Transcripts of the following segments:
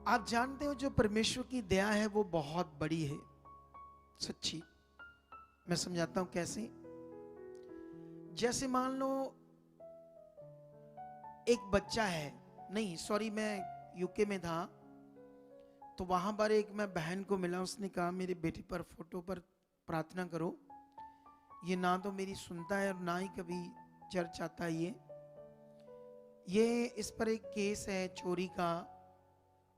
आप जानते हो जो परमेश्वर की दया है वो बहुत बड़ी है, सच्ची। मैं समझाता हूं कैसे। जैसे मान लो एक बच्चा है, नहीं सॉरी, मैं यूके में था, तो वहां पर एक मैं बहन को मिला, उसने कहा मेरे बेटे पर फोटो पर प्रार्थना करो। ये ना तो मेरी सुनता है और ना ही कभी चर्च आता है। ये इस पर एक केस है चोरी का,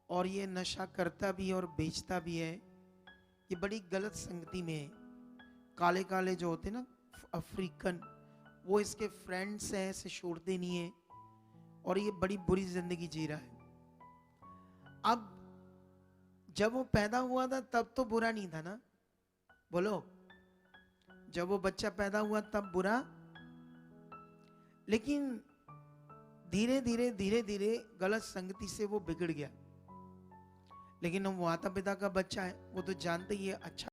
और ये नशा करता भी है और बेचता भी है। ये बड़ी गलत संगति में है। काले काले जो होते ना अफ्रीकन, वो इसके फ्रेंड्स हैं, इसे छोड़ते नहीं है, और ये बड़ी बुरी जिंदगी जी रहा है। अब जब वो पैदा हुआ था तब तो बुरा नहीं था ना, बोलो। जब वो बच्चा पैदा हुआ तब बुरा, लेकिन धीरे धीरे धीरे धीरे गलत संगति से वो बिगड़ गया। लेकिन वो माता पिता का बच्चा है, वो तो जानते ही है अच्छा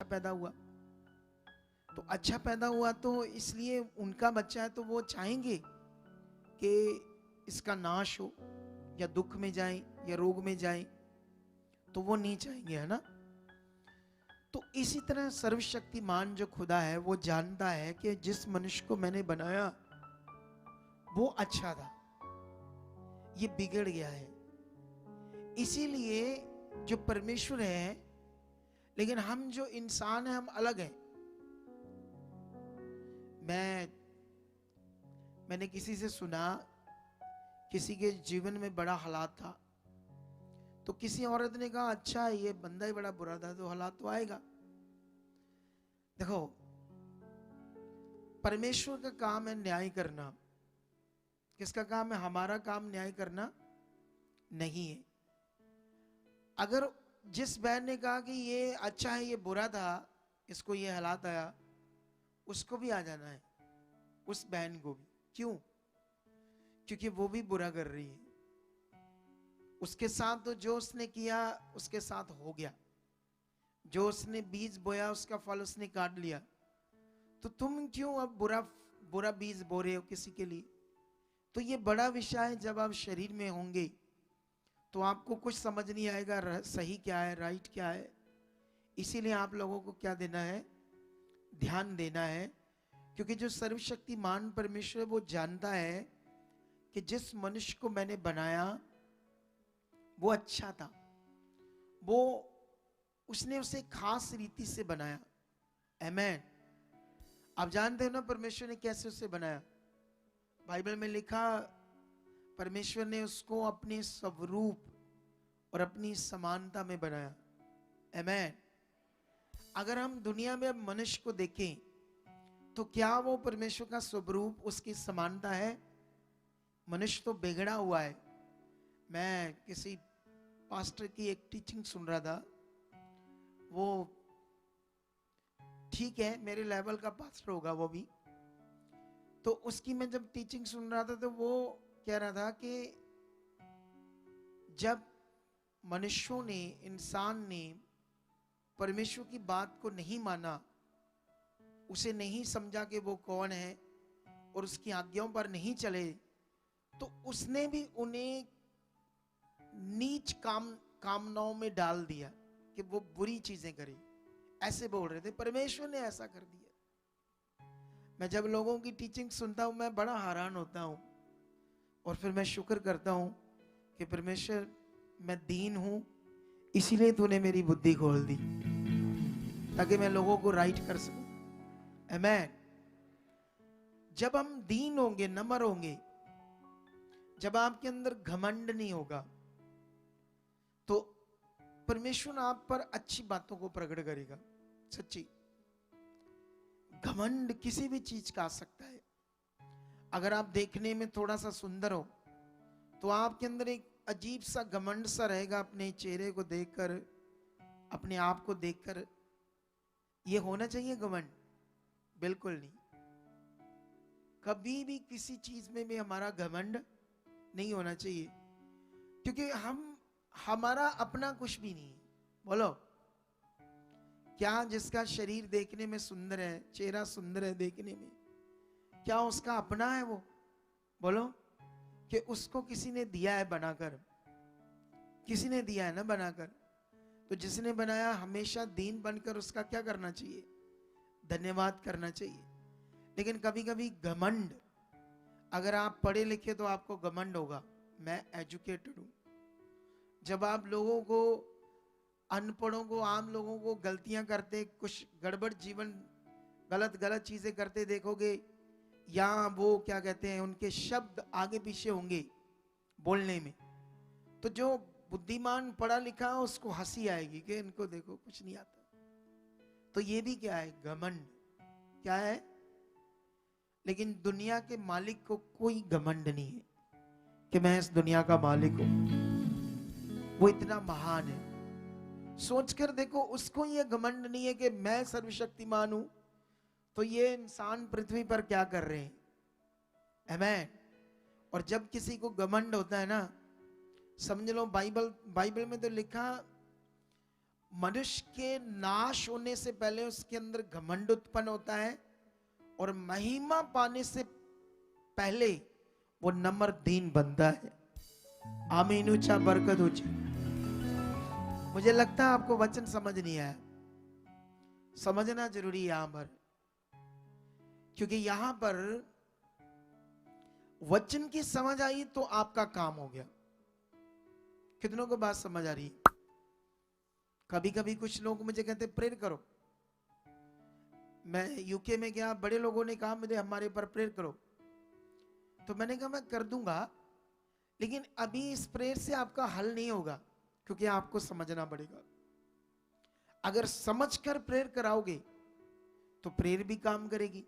पैदा हुआ, तो अच्छा पैदा हुआ तो इसलिए उनका बच्चा है, तो वो चाहेंगे कि इसका नाश हो, या दुख में जाए या रोग में जाए, तो वो नहीं चाहेंगे, है ना। तो इसी तरह सर्वशक्तिमान जो खुदा है वो जानता है कि जिस मनुष्य को मैंने बनाया वो अच्छा था, ये बिगड़ गया है। इसीलिए जो परमेश्वर है, लेकिन हम जो इंसान हैं हम अलग हैं। मैंने किसी से सुना, किसी के जीवन में बड़ा हालात था, तो किसी औरत ने कहा अच्छा ये बंदा ही बड़ा बुरा था, तो हालात तो आएगा। देखो, परमेश्वर का काम है न्याय करना। किसका काम है? हमारा काम न्याय करना नहीं है। अगर जिस बहन ने कहा कि ये अच्छा है ये बुरा था, इसको ये हालात आया, उसको भी आ जाना है, उस बहन को भी। क्यों? क्योंकि वो भी बुरा कर रही है। उसके साथ तो जो उसने किया उसके साथ हो गया, जो उसने बीज बोया उसका फल उसने काट लिया। तो तुम क्यों अब बुरा बुरा बीज बो रहे हो किसी के लिए? तो ये बड़ा विषय है। जब आप शरीर में होंगे तो आपको कुछ समझ नहीं आएगा सही क्या है, राइट क्या है। इसीलिए आप लोगों को क्या देना है? ध्यान देना है। क्योंकि जो सर्वशक्तिमान परमेश्वर है वो जानता है कि जिस मनुष्य को मैंने बनाया वो अच्छा था, वो उसने उसे खास रीति से बनाया। आमेन। आप जानते हो ना परमेश्वर ने कैसे उसे बनाया? बाइबल में लिखा, परमेश्वर ने उसको अपने स्वरूप और अपनी समानता में बनाया। आमेन। अगर हम दुनिया में अब मनुष्य को देखें तो क्या वो परमेश्वर का स्वरूप, उसकी समानता है? मनुष्य तो बिगड़ा हुआ है। मैं किसी पास्टर की एक टीचिंग सुन रहा था, वो ठीक है मेरे लेवल का पास्टर होगा वो भी, तो उसकी मैं जब टीचिंग सुन रहा था तो वो कह रहा था कि जब मनुष्यों ने, इंसान ने परमेश्वर की बात को नहीं माना, उसे नहीं समझा कि वो कौन है और उसकी आज्ञाओं पर नहीं चले, तो उसने भी उन्हें नीच कामनाओं में डाल दिया कि वो बुरी चीजें करें। ऐसे बोल रहे थे, परमेश्वर ने ऐसा कर दिया। मैं जब लोगों की टीचिंग सुनता हूं मैं बड़ा हैरान होता हूं, और फिर मैं शुक्र करता हूं कि परमेश्वर मैं दीन हूं, इसीलिए तूने मेरी बुद्धि खोल दी ताकि मैं लोगों को राइट कर सकूं। आमेन। जब हम दीन होंगे, नम्र होंगे, जब आपके अंदर घमंड नहीं होगा, तो परमेश्वर आप पर अच्छी बातों को प्रकट करेगा। सच्ची। घमंड किसी भी चीज का आ सकता है। अगर आप देखने में थोड़ा सा सुंदर हो तो आपके अंदर एक अजीब सा घमंड सा रहेगा, अपने चेहरे को देखकर, अपने आप को देखकर। ये होना चाहिए घमंड? बिल्कुल नहीं। कभी भी किसी चीज में भी हमारा घमंड नहीं होना चाहिए, क्योंकि हमारा अपना कुछ भी नहीं है। बोलो, क्या जिसका शरीर देखने में सुंदर है, चेहरा सुंदर है देखने में, क्या उसका अपना है वो? बोलो, कि उसको किसी ने दिया है बनाकर, किसी ने दिया है ना बनाकर, तो जिसने बनाया हमेशा दीन बनकर उसका क्या करना चाहिए, धन्यवाद करना चाहिए। लेकिन कभी कभी घमंड, अगर आप पढ़े लिखे तो आपको घमंड होगा, मैं एजुकेटेड हूं। जब आप लोगों को, अनपढ़ों को, आम लोगों को गलतियां करते, कुछ गड़बड़ जीवन, गलत गलत चीजें करते देखोगे, या वो क्या कहते हैं, उनके शब्द आगे पीछे होंगे बोलने में, तो जो बुद्धिमान पढ़ा लिखा उसको हंसी आएगी कि इनको देखो कुछ नहीं आता। तो ये भी क्या है, घमंड। क्या है? लेकिन दुनिया के मालिक को कोई घमंड नहीं है कि मैं इस दुनिया का मालिक हूं, वो इतना महान है। सोचकर देखो, उसको ये घमंड नहीं है कि मैं सर्वशक्तिमान हूं, तो ये इंसान पृथ्वी पर क्या कर रहे हैं। आमीन। और जब किसी को घमंड होता है ना, समझ लो बाइबल में तो लिखा, मनुष्य के नाश होने से पहले उसके अंदर घमंड उत्पन्न होता है, और महिमा पाने से पहले वो नम्र दीन बनता है। आमीन। ऊंचा बरकत ऊंची। मुझे लगता है आपको वचन समझ नहीं आया, समझना जरूरी है यहां पर, क्योंकि यहां पर वचन की समझ आई तो आपका काम हो गया। कितनों को बात समझ आ रही है? कभी कभी कुछ लोग मुझे कहते प्रेयर करो। मैं यूके में गया, बड़े लोगों ने कहा मुझे हमारे पर प्रेयर करो, तो मैंने कहा मैं कर दूंगा, लेकिन अभी इस प्रेयर से आपका हल नहीं होगा, क्योंकि आपको समझना पड़ेगा। अगर समझकर प्रेयर कराओगे तो प्रेयर भी काम करेगी।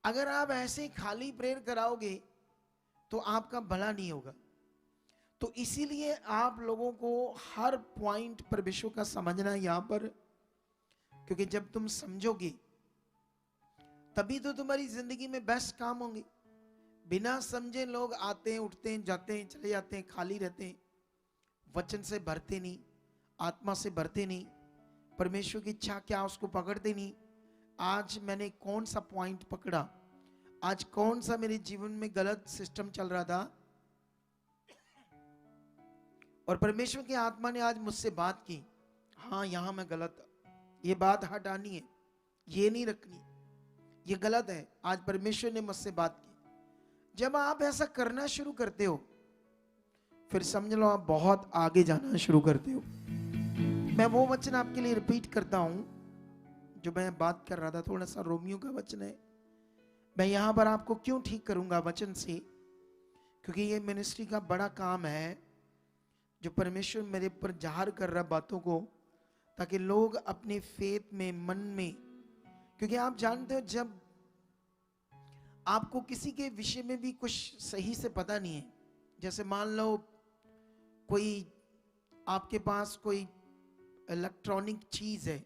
अगर आप ऐसे खाली प्रेयर कराओगे तो आपका भला नहीं होगा। तो इसीलिए आप लोगों को हर पॉइंट परमेश्वर का समझना यहां पर, क्योंकि जब तुम समझोगे तभी तो तुम्हारी जिंदगी में बेस्ट काम होंगे। बिना समझे लोग आते हैं, उठते हैं, जाते हैं, चले जाते हैं, खाली रहते हैं, वचन से भरते नहीं, आत्मा से भरते नहीं, परमेश्वर की इच्छा क्या उसको पकड़ते नहीं। आज मैंने कौन सा पॉइंट पकड़ा, आज कौन सा मेरे जीवन में गलत सिस्टम चल रहा था, और परमेश्वर की आत्मा ने आज मुझसे बात की, हाँ यहां मैं गलत, ये बात हटानी है, ये नहीं रखनी, ये गलत है। आज परमेश्वर ने मुझसे बात की। जब आप ऐसा करना शुरू करते हो, फिर समझ लो आप बहुत आगे जाना शुरू करते हो। मैं वो वचन आपके लिए रिपीट करता हूं जो मैं बात कर रहा था, थोड़ा सा रोमियो का वचन है। मैं यहां पर आपको क्यों ठीक करूंगा वचन से, क्योंकि ये मिनिस्ट्री का बड़ा काम है जो परमेश्वर मेरे पर जाहिर कर रहा बातों को, ताकि लोग अपने फेथ में, मन में, क्योंकि आप जानते हो जब आपको किसी के विषय में भी कुछ सही से पता नहीं है, जैसे मान लो कोई आपके पास कोई इलेक्ट्रॉनिक चीज है,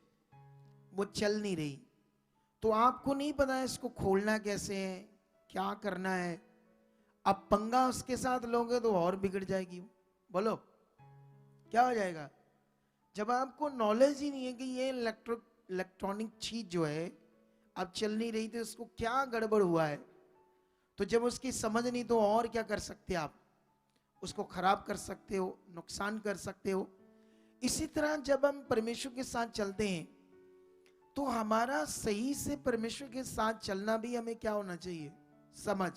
वो चल नहीं रही, तो आपको नहीं पता है इसको खोलना कैसे है, क्या करना है। अब पंगा उसके साथ लोगे तो और बिगड़ जाएगी। बोलो क्या हो जाएगा? जब आपको नॉलेज ही नहीं है कि ये इलेक्ट्रॉनिक चीज जो है अब चल नहीं रही, तो उसको क्या गड़बड़ हुआ है, तो जब उसकी समझ नहीं तो और क्या कर सकते, आप उसको खराब कर सकते हो, नुकसान कर सकते हो। इसी तरह जब हम परमेश्वर के साथ चलते हैं तो हमारा सही से परमेश्वर के साथ चलना भी हमें क्या होना चाहिए, समझ।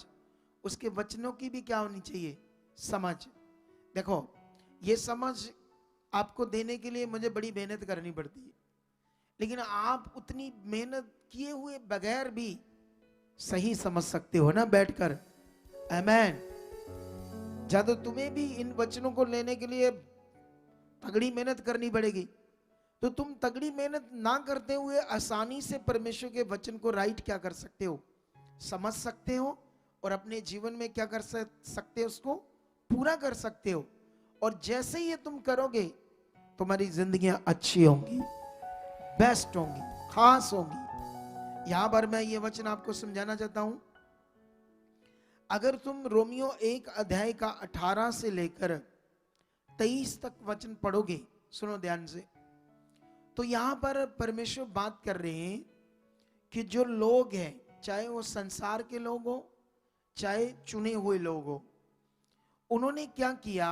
उसके वचनों की भी क्या होनी चाहिए, समझ। देखो ये समझ आपको देने के लिए मुझे बड़ी मेहनत करनी पड़ती है, लेकिन आप उतनी मेहनत किए हुए बगैर भी सही समझ सकते हो ना बैठकर। आमेन। ज्यादा तुम्हें भी इन वचनों को लेने के लिए तगड़ी मेहनत करनी पड़ेगी, तो तुम तगड़ी मेहनत ना करते हुए आसानी से परमेश्वर के वचन को राइट क्या कर सकते हो, समझ सकते हो, और अपने जीवन में क्या कर सकते हो, उसको पूरा कर सकते हो। और जैसे ये तुम करोगे तुम्हारी जिंदगियां अच्छी होंगी, बेस्ट होंगी, खास होंगी। यहां पर मैं ये वचन आपको समझाना चाहता हूं। अगर तुम रोमियो 1 अध्याय का 18 से लेकर 23 तक वचन पढ़ोगे, सुनो ध्यान से, तो यहां पर परमेश्वर बात कर रहे हैं कि जो लोग हैं, चाहे वो संसार के लोग हो, चाहे चुने हुए लोग हो, उन्होंने क्या किया,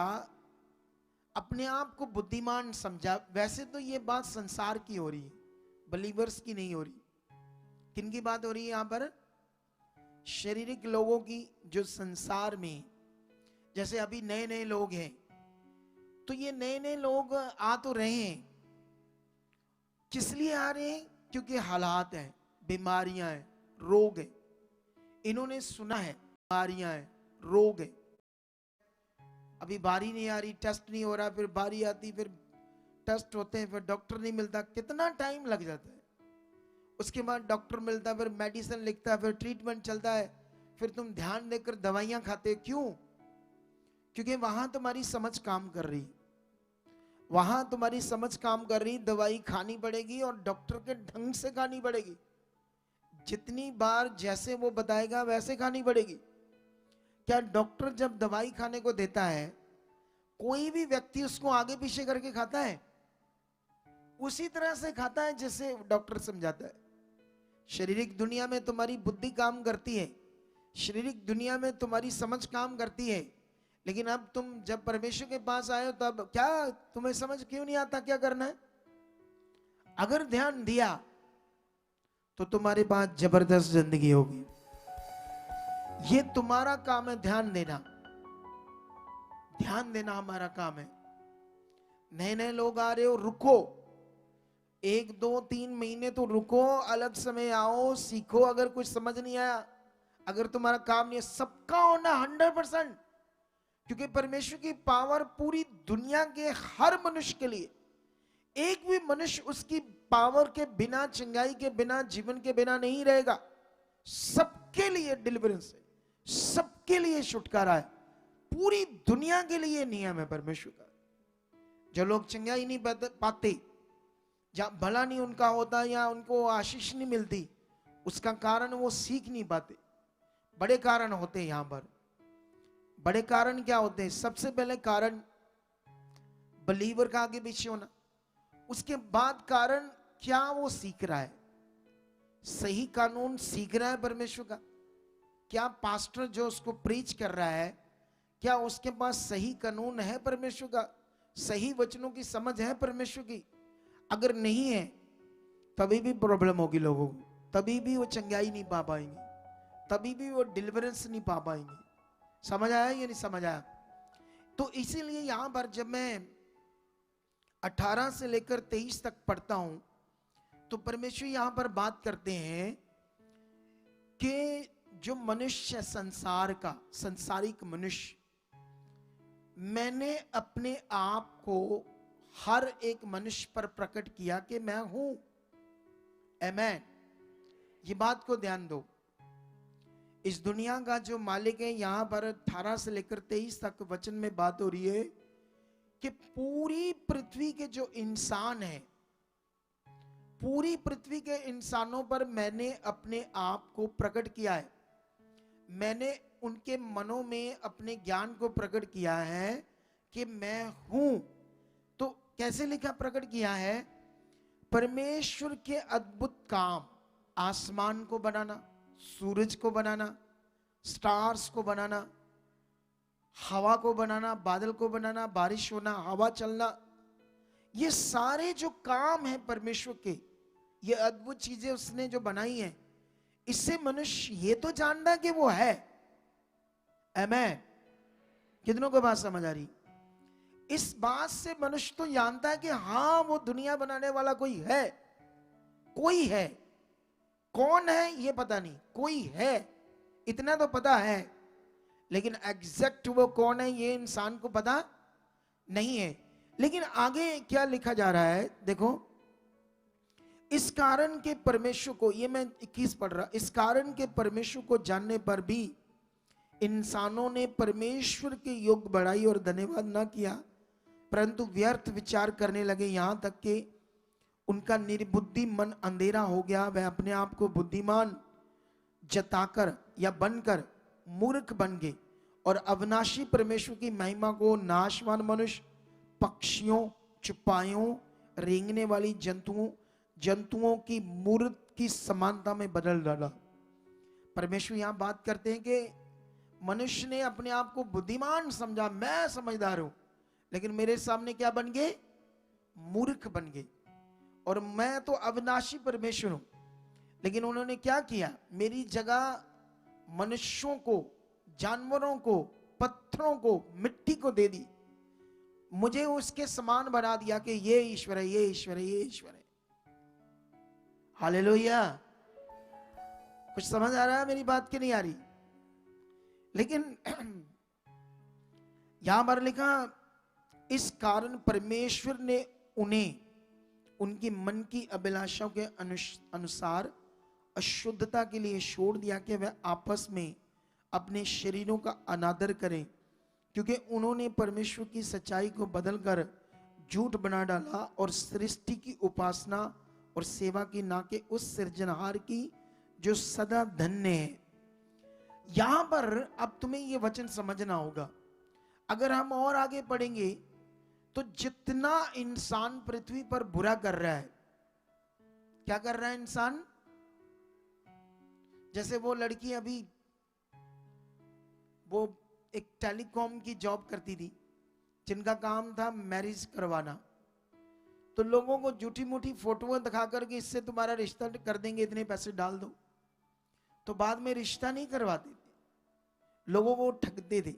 अपने आप को बुद्धिमान समझा। वैसे तो ये बात संसार की हो रही है, बिलीवर्स की नहीं हो रही। किन की बात हो रही है यहां पर? शारीरिक लोगों की, जो संसार में, जैसे अभी नए नए लोग हैं, तो ये नए नए लोग आ तो रहे हैं, किस लिए आ रहे हैं? क्योंकि हालात हैं, बीमारियां हैं, रोग है। इन्होंने सुना है बीमारियां हैं, रोग है, अभी बारी नहीं आ रही, टेस्ट नहीं हो रहा, फिर बारी आती, फिर टेस्ट होते हैं, फिर डॉक्टर नहीं मिलता, कितना टाइम लग जाता है। उसके बाद डॉक्टर मिलता है, फिर मेडिसिन लिखता है, फिर ट्रीटमेंट चलता है, फिर तुम ध्यान देकर दवाइयां खाते। क्यों? क्योंकि वहां तुम्हारी समझ काम कर रही, वहां तुम्हारी समझ काम कर रही। दवाई खानी पड़ेगी और डॉक्टर के ढंग से खानी पड़ेगी, जितनी बार जैसे वो बताएगा वैसे खानी पड़ेगी। क्या डॉक्टर जब दवाई खाने को देता है, कोई भी व्यक्ति उसको आगे पीछे करके खाता है? उसी तरह से खाता है जैसे डॉक्टर समझाता है। शारीरिक दुनिया में तुम्हारी बुद्धि काम करती है, शारीरिक दुनिया में तुम्हारी समझ काम करती है, लेकिन अब तुम जब परमेश्वर के पास आए हो, तब क्या तुम्हें समझ क्यों नहीं आता क्या करना है? अगर ध्यान दिया तो तुम्हारे पास जबरदस्त जिंदगी होगी। ये तुम्हारा काम है, ध्यान देना। ध्यान देना हमारा काम है। नए नए लोग आ रहे हो, रुको, 1 2 3 महीने तो रुको, अलग समय आओ, सीखो। अगर कुछ समझ नहीं आया, अगर तुम्हारा काम नहीं है, सबका होना 100%, क्योंकि परमेश्वर की पावर पूरी दुनिया के हर मनुष्य के लिए। एक भी मनुष्य उसकी पावर के बिना, चंगाई के बिना, जीवन के बिना नहीं रहेगा। सबके लिए डिलीवरेंस है, सबके लिए छुटकारा है, पूरी दुनिया के लिए नियम है परमेश्वर का। जो लोग चंगाई नहीं पाते, जहां भला नहीं उनका होता, या उनको आशीष नहीं मिलती, उसका कारण वो सीख नहीं पाते। बड़े कारण होते हैं यहां पर। बड़े कारण क्या होते हैं? सबसे पहले कारण बिलीवर का आगे पीछे होना। उसके बाद कारण क्या वो सीख रहा है, सही कानून सीख रहा है परमेश्वर का। क्या पास्टर जो उसको प्रीच कर रहा है, क्या उसके पास सही कानून है परमेश्वर का, सही वचनों की समझ है परमेश्वर की? अगर नहीं है, तभी भी प्रॉब्लम होगी लोगों को, तभी भी वो चंगाई नहीं पा पाएंगे, तभी भी वो डिलीवरेंस नहीं पा पाएंगे। समझ आया या नहीं समझ आया? तो इसीलिए यहां पर जब मैं 18 से लेकर 23 तक पढ़ता हूं, तो परमेश्वर यहां पर बात करते हैं कि जो मनुष्य, संसार का संसारिक मनुष्य, मैंने अपने आप को हर एक मनुष्य पर प्रकट किया कि मैं हूं। आमेन। ये बात को ध्यान दो। इस दुनिया का जो मालिक है, यहां पर 18 से लेकर 23 तक वचन में बात हो रही है कि पूरी पृथ्वी के जो इंसान हैं, पूरी पृथ्वी के इंसानों पर मैंने अपने आप को प्रकट किया है। मैंने उनके मनों में अपने ज्ञान को प्रकट किया है कि मैं हूं। तो कैसे लिखा प्रकट किया है? परमेश्वर के अद्भुत काम, आसमान को बनाना, सूरज को बनाना, स्टार्स को बनाना, हवा को बनाना, बादल को बनाना, बारिश होना, हवा चलना, ये सारे जो काम हैं परमेश्वर के, ये अद्भुत चीजें उसने जो बनाई हैं, इससे मनुष्य ये तो जानता कि वो है। आमेन। कितनों को बात समझ आ रही? इस बात से मनुष्य तो जानता है कि हां, वो दुनिया बनाने वाला कोई है, कोई है। कौन है ये पता नहीं, कोई है इतना तो पता है, लेकिन एग्जैक्ट वो कौन है ये इंसान को पता नहीं है। लेकिन आगे क्या लिखा जा रहा है देखो, इस कारण के परमेश्वर को, ये मैं 21 पढ़ रहा, इस कारण के परमेश्वर को जानने पर भी इंसानों ने परमेश्वर के योग बढ़ाई और धन्यवाद ना किया, परंतु व्यर्थ विचार करने लगे, यहां तक कि उनका निर्बुद्धि मन अंधेरा हो गया। वह अपने आप को बुद्धिमान जताकर या बनकर मूर्ख बन गए और अविनाशी परमेश्वर की महिमा को नाशवान मनुष्य, पक्षियों, चुपायों, रेंगने वाली जंतुओं की मूर्त की समानता में बदल डाला। परमेश्वर यहां बात करते हैं कि मनुष्य ने अपने आप को बुद्धिमान समझा, मैं समझदार हूं, लेकिन मेरे सामने क्या बन गए? मूर्ख बन गए। और मैं तो अविनाशी परमेश्वर हूं, लेकिन उन्होंने क्या किया? मेरी जगह मनुष्यों को, जानवरों को, पत्थरों को, मिट्टी को दे दी। मुझे उसके समान बना दिया कि ये ईश्वर है, ये ईश्वर है, ये ईश्वर है। हालेलुया। कुछ समझ आ रहा है मेरी बात की नहीं आ रही? लेकिन यहां पर लिखा, इस कारण परमेश्वर ने उन्हें उनकी मन की अभिलाषाओं के अनुसार अशुद्धता के लिए छोड़ दिया कि वह आपस में अपने शरीरों का अनादर करें, क्योंकि उन्होंने परमेश्वर की सच्चाई को बदलकर झूठ बना डाला और सृष्टि की उपासना और सेवा की, ना कि उस सृजनहार की जो सदा धन्य है। यहां पर अब तुम्हें यह वचन समझना होगा। अगर हम और आगे पढ़ेंगे तो जितना इंसान पृथ्वी पर बुरा कर रहा है, क्या कर रहा है इंसान? जैसे वो लड़की अभी, वो एक टेलीकॉम की जॉब करती थी, जिनका काम था मैरिज करवाना। तो लोगों को झूठी मूठी फोटो दिखा करके इससे तुम्हारा रिश्ता कर देंगे, इतने पैसे डाल दो। तो बाद में रिश्ता नहीं करवाते थे, लोगों को ठगते थे।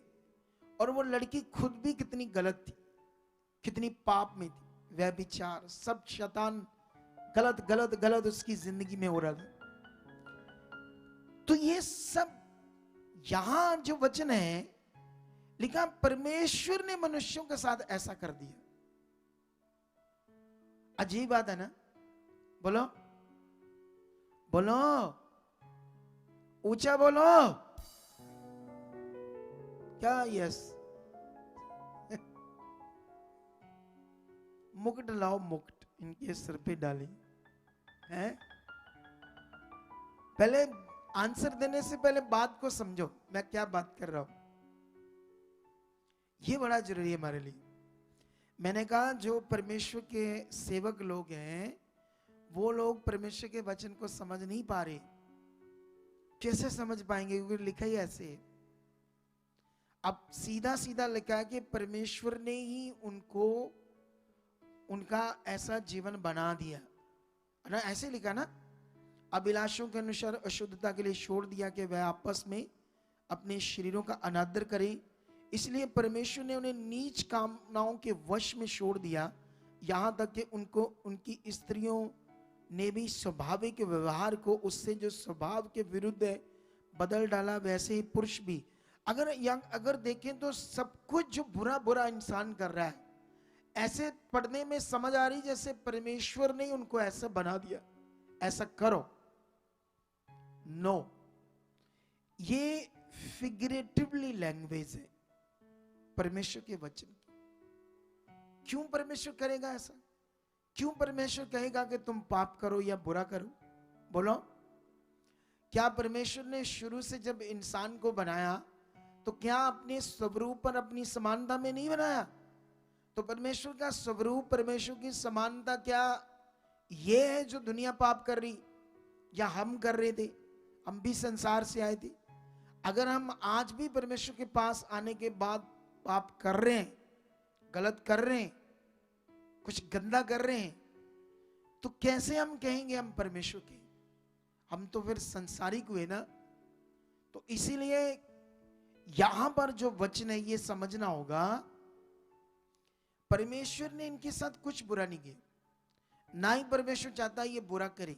और वो लड़की खुद भी कितनी गलत थी, कितनी पाप में थी, वह विचार सब शैतान गलत गलत गलत उसकी जिंदगी में हो रहा था। तो ये सब यहां जो वचन है लिखा, परमेश्वर ने मनुष्यों के साथ ऐसा कर दिया। अजीब बात है ना? बोलो बोलो, ऊंचा बोलो। क्या? यस। मुकुट लाओ, मुकुट इनके सिर पे डालें हैं। पहले आंसर देने से पहले बात को समझो, मैं क्या बात कर रहा हूं। ये बड़ा जरूरी है हमारे लिए। मैंने कहा जो परमेश्वर के सेवक लोग हैं, वो लोग परमेश्वर के वचन को समझ नहीं पा रहे। कैसे समझ पाएंगे? क्योंकि लिखा ही ऐसे है। अब सीधा सीधा लिखा है कि परमेश्वर ने ही उनको उनका ऐसा जीवन बना दिया ना, ऐसे लिखा ना, अभिलाषों के अनुसार अशुद्धता के लिए छोड़ दिया कि वह आपस में अपने शरीरों का अनादर करे। इसलिए परमेश्वर ने उन्हें नीच कामनाओं के वश में छोड़ दिया, यहां तक कि उनको, उनकी स्त्रियों ने भी स्वाभाविक व्यवहार को उससे जो स्वभाव के विरुद्ध है बदल डाला, वैसे ही पुरुष भी। अगर देखें तो सब कुछ जो बुरा बुरा इंसान कर रहा है, ऐसे पढ़ने में समझ आ रही जैसे परमेश्वर ने उनको ऐसा बना दिया, ऐसा करो। नो, ये फिगरेटिवली लैंग्वेज है परमेश्वर के वचन की। क्यों परमेश्वर करेगा ऐसा? क्यों परमेश्वर कहेगा कि तुम पाप करो या बुरा करो? बोलो। क्या परमेश्वर ने शुरू से जब इंसान को बनाया तो क्या अपने स्वरूप पर, अपनी समानता में नहीं बनाया? तो परमेश्वर का स्वरूप, परमेश्वर की समानता क्या ये है जो दुनिया पाप कर रही, या हम कर रहे थे? हम भी संसार से आए थे। अगर हम आज भी परमेश्वर के पास आने के बाद पाप कर रहे हैं, गलत कर रहे हैं, कुछ गंदा कर रहे हैं, तो कैसे हम कहेंगे हम परमेश्वर के? हम तो फिर संसारिक हुए ना। तो इसीलिए यहां पर जो वचन है ये समझना होगा, परमेश्वर ने इनके साथ कुछ बुरा नहीं किया, ना ही परमेश्वर चाहता ये बुरा करे।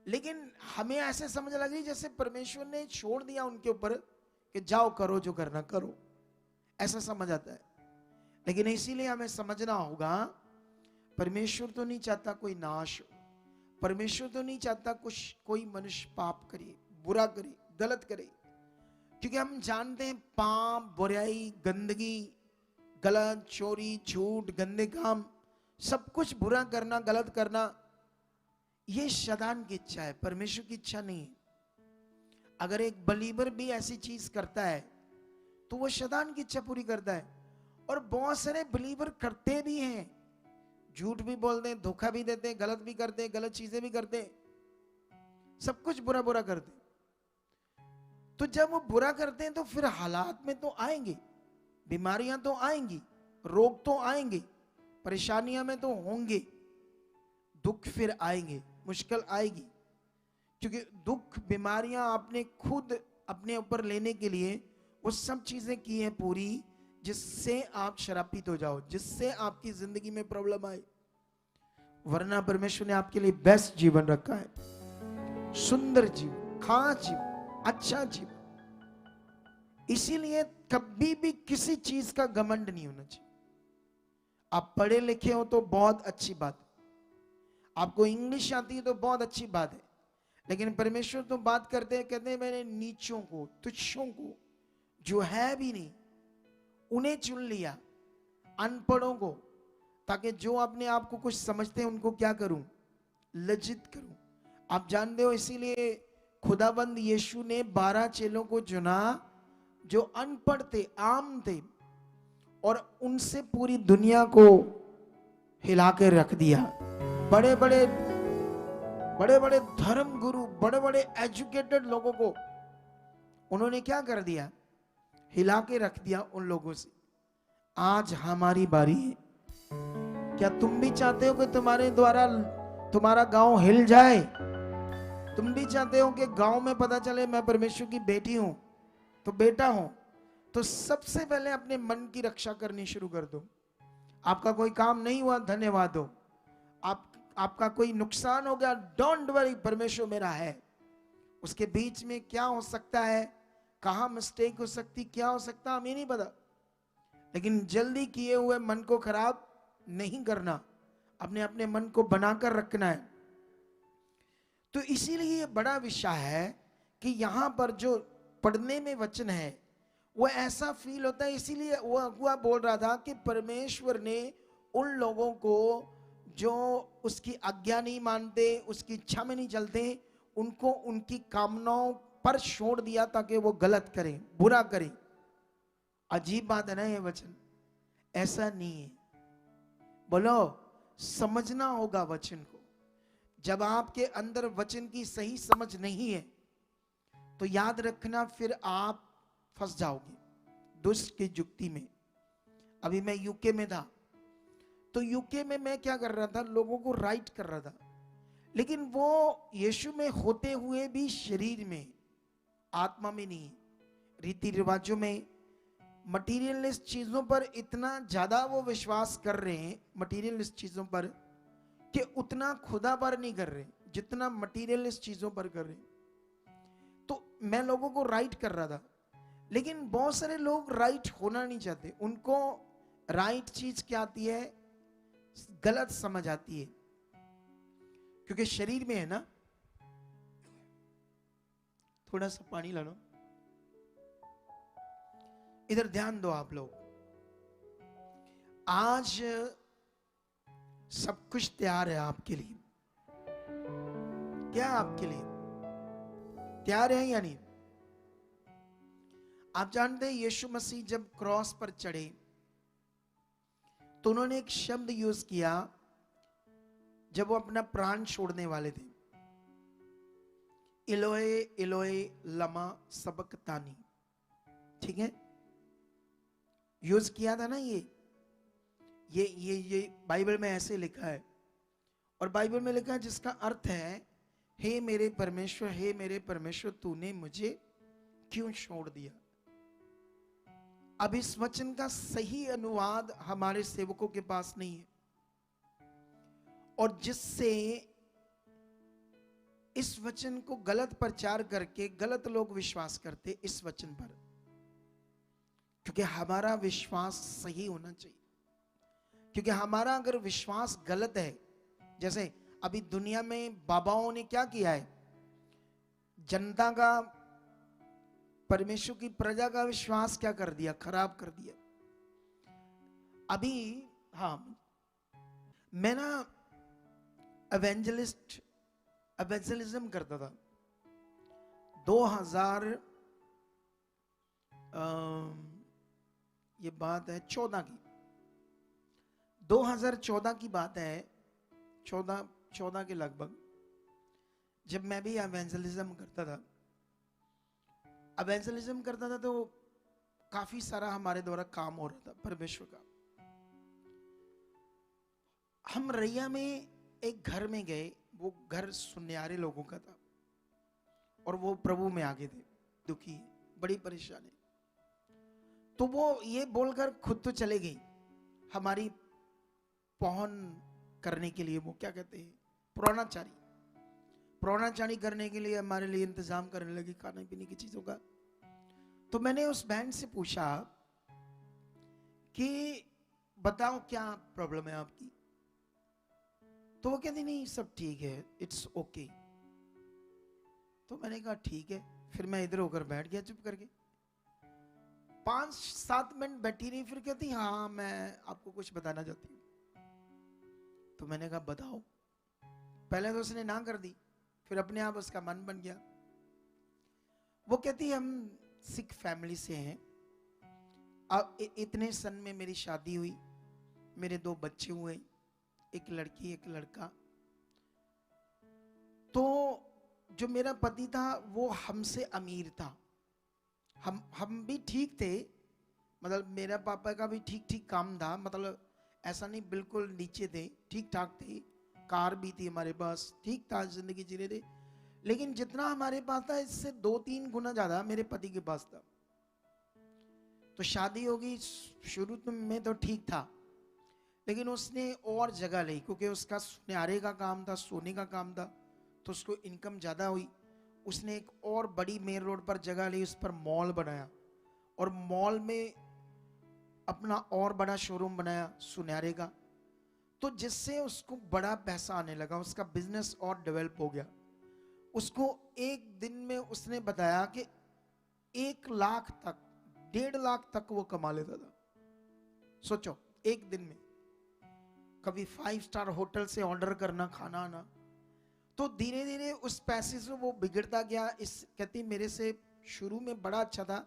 लेकिन हमें ऐसे समझ लग रही जैसे परमेश्वर ने छोड़ दिया उनके ऊपर कि जाओ करो जो करना करो, ऐसा समझ आता है। लेकिन इसीलिए हमें समझना होगा, परमेश्वर तो नहीं चाहता कोई नाश हो, परमेश्वर तो नहीं चाहता कोई मनुष्य पाप करे, बुरा करे, गलत करे। क्योंकि हम जानते हैं पाप, बुराई, गंदगी, गलत, चोरी, झूठ, गंदे काम, सब कुछ बुरा करना, गलत करना, ये शैतान की इच्छा है, परमेश्वर की इच्छा नहीं है। अगर एक बलीवर भी ऐसी चीज करता है तो वो शैतान की इच्छा पूरी करता है। और बहुत सारे बलीवर करते भी हैं, झूठ भी बोलते हैं, धोखा भी देते हैं, गलत भी करते हैं, गलत चीजें भी करते हैं, सब कुछ बुरा बुरा करते हैं। तो जब वो बुरा करते हैं तो फिर हालात में तो आएंगे, बीमारियां तो आएंगी, रोग तो आएंगे, परेशानियां में तो होंगे, दुख फिर आएंगे, मुश्किल आएगी। क्योंकि दुख बीमारियां आपने खुद अपने ऊपर लेने के लिए वो सब चीजें की हैं पूरी, जिससे आप शराबित हो जाओ, जिससे आपकी जिंदगी में प्रॉब्लम आए। वरना परमेश्वर ने आपके लिए बेस्ट जीवन रखा है, सुंदर जीवन, खास जीवन, अच्छा जीवन। इसीलिए कभी भी किसी चीज का घमंड नहीं होना चाहिए। आप पढ़े लिखे हो तो बहुत अच्छी बात है, आपको इंग्लिश आती है तो बहुत अच्छी बात है, लेकिन परमेश्वर तो बात करते हैं, कहते हैं मैंने नीचों को, तुच्छों को, जो है भी नहीं, उन्हें चुन लिया, अनपढ़ों को, ताकि जो अपने आप को कुछ समझते हैं उनको क्या करूं, लज्जित करूं। आप जानते हो इसीलिए खुदाबंद यीशु ने 12 चेलों को चुना जो अनपढ़ थे, आम थे, और उनसे पूरी दुनिया को हिला के रख दिया। बड़े बड़े धर्म गुरु, बड़े बड़े एजुकेटेड लोगों को उन्होंने क्या कर दिया, हिला के रख दिया उन लोगों से। आज हमारी बारी है। क्या तुम भी चाहते हो कि तुम्हारे द्वारा तुम्हारा गांव हिल जाए? तुम भी चाहते हो कि गांव में पता चले मैं परमेश्वर की बेटी हूं, तो बेटा हूं? तो सबसे पहले अपने मन की रक्षा करनी शुरू कर दो। आपका कोई काम नहीं हुआ, धन्यवाद हो। आपका कोई नुकसान हो गया, डोंट वरी, परमेश्वर मेरा है। उसके बीच में क्या हो सकता है, कहां मिस्टेक हो सकती, क्या हो सकता, हमें नहीं पता, लेकिन जल्दी किए हुए मन को खराब नहीं करना, अपने मन को बनाकर रखना है। तो इसीलिए ये बड़ा विषय है कि यहां पर जो पढ़ने में वचन है वो ऐसा फील होता है। इसीलिए वो अगुआ बोल रहा था कि परमेश्वर ने उन लोगों को जो उसकी आज्ञा नहीं मानते, उसकी इच्छा में नहीं चलते, उनको उनकी कामनाओं पर छोड़ दिया ताकि वो गलत करें, बुरा करें। अजीब बात है ना ये वचन? ऐसा नहीं है। बोलो, समझना होगा वचन को। जब आपके अंदर वचन की सही समझ नहीं है तो याद रखना, फिर आप फंस जाओगे दुष्ट की जुक्ति में। अभी मैं यूके में था, तो यूके में मैं क्या कर रहा था, लोगों को राइट कर रहा था, लेकिन वो यीशु में होते हुए भी शरीर में, आत्मा में नहीं, रीति रिवाजों में, मटीरियलिस्ट चीजों पर इतना ज्यादा वो विश्वास कर रहे हैं, मटीरियलिस्ट चीजों पर, कि उतना खुदा पर नहीं कर रहे जितना मटीरियलिस्ट चीजों पर कर रहे। तो मैं लोगों को राइट कर रहा था, लेकिन बहुत सारे लोग राइट होना नहीं चाहते। उनको राइट चीज क्या आती है, गलत समझ आती है, क्योंकि शरीर में है ना। थोड़ा सा पानी ला लो, इधर ध्यान दो आप लोग। आज सब कुछ तैयार है आपके लिए। क्या आपके लिए तैयार है या नहीं? आप जानते हैं यीशु मसीह जब क्रॉस पर चढ़े तो उन्होंने एक शब्द यूज किया जब वो अपना प्राण छोड़ने वाले थे, इलोए इलोए लमा सबक्तानी। ठीक है, यूज किया था ना। ये बाइबल में ऐसे लिखा है, और बाइबल में लिखा है जिसका अर्थ है, हे मेरे परमेश्वर, हे मेरे परमेश्वर, तूने मुझे क्यों छोड़ दिया। अब इस वचन का सही अनुवाद हमारे सेवकों के पास नहीं है, और जिससे इस वचन को गलत प्रचार करके गलत लोग विश्वास करते इस वचन पर, क्योंकि हमारा विश्वास सही होना चाहिए। क्योंकि हमारा अगर विश्वास गलत है, जैसे अभी दुनिया में बाबाओं ने क्या किया है, जनता का, परमेश्वर की प्रजा का विश्वास क्या कर दिया, खराब कर दिया। अभी हाँ, मैं ना एवेंजलिज्म करता था 2000, ये बात है 14 की, 2014 की बात है, 14 के लगभग, जब मैं भी एवेंजलिज्म करता था। एवेंजलिज्म करता था तो काफी सारा हमारे द्वारा काम हो रहा था परमेश्वर का। हम रैया में एक घर में गए, वो घर सुनहरे लोगों का था और वो प्रभु में आगे थे, दुखी, बड़ी परेशानी। तो वो ये बोलकर खुद तो चले गई, हमारी पौहन करने के लिए, वो क्या कहते हैं, प्रौणाचारी, प्रौणाचारी करने के लिए हमारे लिए इंतजाम करने लगी खाने पीने की चीजों का। तो मैंने उस बहन से पूछा कि बताओ क्या प्रॉब्लम है आपकी। तो वो कहती नहीं सब ठीक है, इट्स ओके। तो मैंने कहा ठीक है। फिर मैं इधर होकर बैठ गया चुप करके। 5-7 मिनट बैठी रही, फिर कहती हाँ मैं आपको कुछ बताना चाहती हूँ। तो मैंने कहा बताओ। पहले तो उसने ना कर दी, फिर अपने आप उसका मन बन गया। वो कहती हम सिख फैमिली से हैं, अब इतने सन में मेरी शादी हुई, मेरे 2 बच्चे हुए, एक लड़की एक लड़का। तो जो मेरा पति था वो हमसे अमीर था, हम भी ठीक थे, मतलब मेरा पापा का भी ठीक ठीक काम था, मतलब ऐसा नहीं बिल्कुल नीचे थे, ठीक ठाक थे, कार भी थी हमारे पास, ठीक था, जिंदगी जी रहे थे। लेकिन जितना हमारे पास था इससे 2-3 गुना ज्यादा मेरे पति के पास था। तो शादी होगी, शुरू में तो ठीक था, लेकिन उसने और जगह ली, क्योंकि उसका सुनहरे का काम था, सोने का काम था, तो उसको इनकम ज्यादा हुई। उसने एक और बड़ी मेन रोड पर जगह ली, उस पर मॉल बनाया और मॉल में अपना और बड़ा शोरूम बनाया सुनहरे का। तो जिससे उसको बड़ा पैसा आने लगा, उसका बिजनेस और डेवलप हो गया। उसको एक दिन में उसने बताया कि 1 लाख तक, 1.5 लाख तक वो कमा लेता था। सोचो, एक दिन में। कभी 5 स्टार होटल से ऑर्डर करना खाना आना। तो धीरे धीरे उस पैसे से वो बिगड़ता गया। इस कहती मेरे से शुरू में बड़ा अच्छा था,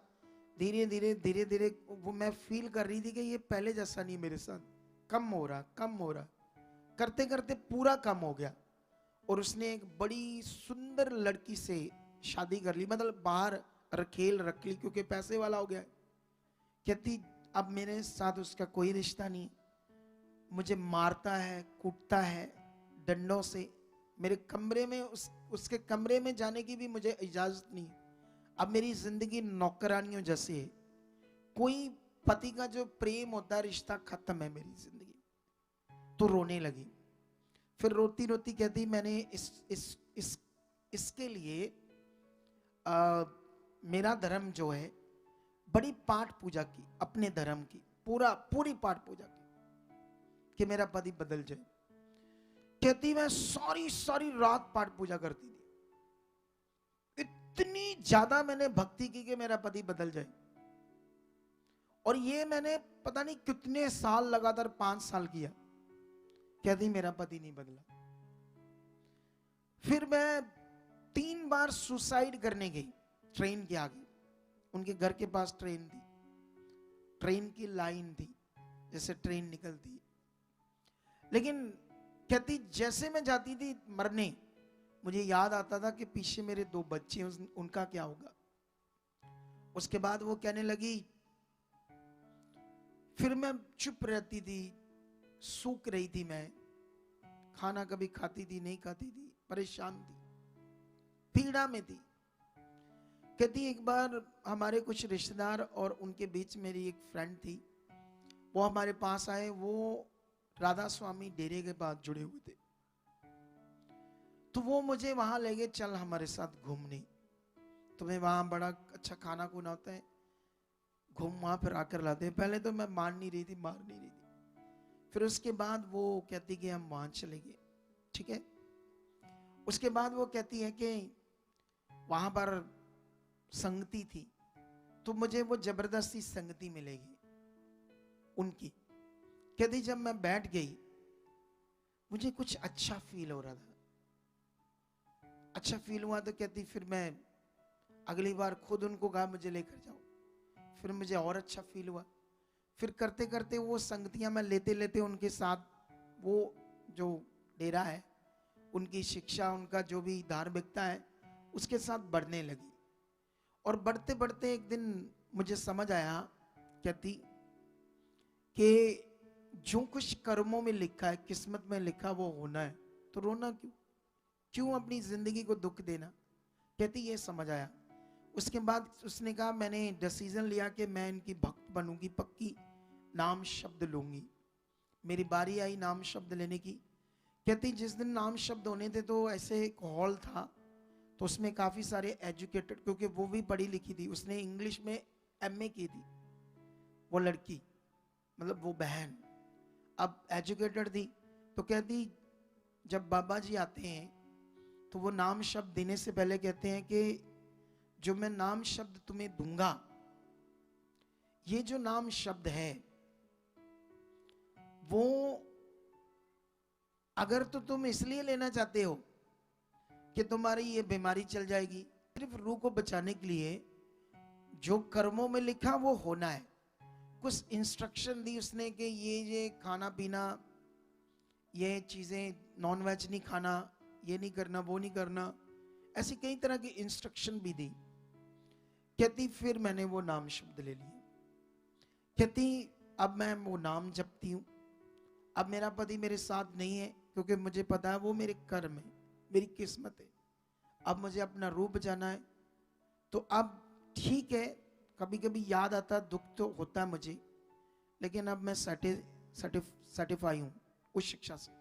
धीरे धीरे वो मैं फील कर रही थी कि ये पहले जैसा नहीं, मेरे साथ कम हो रहा, करते करते पूरा कम हो गया। और उसने एक बड़ी सुंदर लड़की से शादी कर ली, मतलब बाहर रखेल रख ली, क्योंकि पैसे वाला हो गया। कहती अब मेरे साथ उसका कोई रिश्ता नहीं, मुझे मारता है, कूटता है डंडों से, मेरे कमरे में उसके कमरे में जाने की भी मुझे इजाजत नहीं। अब मेरी जिंदगी नौकरानियों जैसी है, कोई पति का जो प्रेम होता है, रिश्ता खत्म है मेरी जिंदगी। तो रोने लगी। फिर रोती रोती कहती मैंने इसके लिए मेरा धर्म जो है, बड़ी पाठ पूजा की, अपने धर्म की पूरी पाठ पूजा की कि मेरा पति बदल जाए। कहती मैं सारी रात पाठ पूजा करती थी, इतनी ज्यादा मैंने भक्ति की कि मेरा पति बदल जाए। और ये मैंने पता नहीं कितने साल, लगातार 5 साल किया। कहती मेरा पति नहीं बदला। फिर मैं 3 बार सुसाइड करने गई ट्रेन के आगे। उनके घर के पास ट्रेन थी, ट्रेन की लाइन थी, जैसे ट्रेन निकलती है। लेकिन कहती जैसे मैं जाती थी मरने, मुझे याद आता था कि पीछे मेरे 2 बच्चे हैं, उनका क्या होगा। उसके बाद वो कहने लगी, फिर मैं चुप रहती थी, सूख रही थी, मैं खाना कभी खाती थी नहीं खाती थी, परेशान थी, पीड़ा में थी। कहती एक बार हमारे कुछ रिश्तेदार और उनके बीच मेरी एक फ्रेंड थी, वो हमारे पास आए। वो राधा स्वामी डेरे के पास जुड़े हुए थे, तो वो मुझे वहां ले गए, चल हमारे साथ घूमने, तुम्हें वहां बड़ा अच्छा खाना खुना होता है, घूम वहां फिर आकर लाते हैं। पहले तो मैं मार नहीं रही थी। फिर उसके बाद वो कहती कि हम वहां चले गए, ठीक है। उसके बाद वो कहती है कि वहां पर संगति थी, तो मुझे वो जबरदस्ती संगति मिलेगी उनकी। कहती जब मैं बैठ गई, मुझे कुछ अच्छा फील हो रहा था, अच्छा फील हुआ। तो कहती फिर मैं अगली बार खुद उनको कहा मुझे लेकर जाओ, फिर मुझे और अच्छा फील हुआ। फिर करते करते वो संगतियां मैं लेते लेते उनके साथ, वो जो डेरा है, उनकी शिक्षा, उनका जो भी धार्मिकता है, उसके साथ बढ़ने लगी। और बढ़ते बढ़ते एक दिन मुझे समझ आया, कहती कि जो कुछ कर्मों में लिखा है, किस्मत में लिखा, वो होना है, तो रोना क्यों? क्यों अपनी जिंदगी को दुख देना? कहती ये समझ आया। उसके बाद उसने कहा, मैंने डिसीजन लिया कि मैं इनकी भक्त बनूंगी, पक्की नाम शब्द लूंगी। मेरी बारी आई नाम शब्द लेने की। कहती जिस दिन नाम शब्द होने थे तो ऐसे एक हॉल था, तो उसमें काफी सारे एजुकेटेड, क्योंकि वो भी पढ़ी लिखी थी, उसने इंग्लिश में एमए की थी, वो लड़की, मतलब वो बहन, अब एजुकेटेड थी। तो कहती जब बाबा जी आते हैं तो वो नाम शब्द देने से पहले कहते हैं कि जो मैं नाम शब्द तुम्हें दूंगा, ये जो नाम शब्द है वो अगर तो तुम इसलिए लेना चाहते हो कि तुम्हारी ये बीमारी चल जाएगी, सिर्फ रूह को बचाने के लिए, जो कर्मों में लिखा वो होना है। कुछ इंस्ट्रक्शन दी उसने कि ये खाना पीना, ये चीजें, नॉन वेज नहीं खाना, ये नहीं करना, वो नहीं करना, ऐसी कई तरह की इंस्ट्रक्शन भी दी। कहती फिर मैंने वो नाम शब्द ले लिए। कहती अब मैं वो नाम जपती हूँ। अब मेरा पति मेरे साथ नहीं है, क्योंकि मुझे पता है वो मेरे कर्म है, मेरी किस्मत है। अब मुझे अपना रूप बचाना है। तो अब ठीक है, कभी कभी याद आता, दुख तो होता है मुझे, लेकिन अब मैं सर्टिफाई हूं उस शिक्षा से।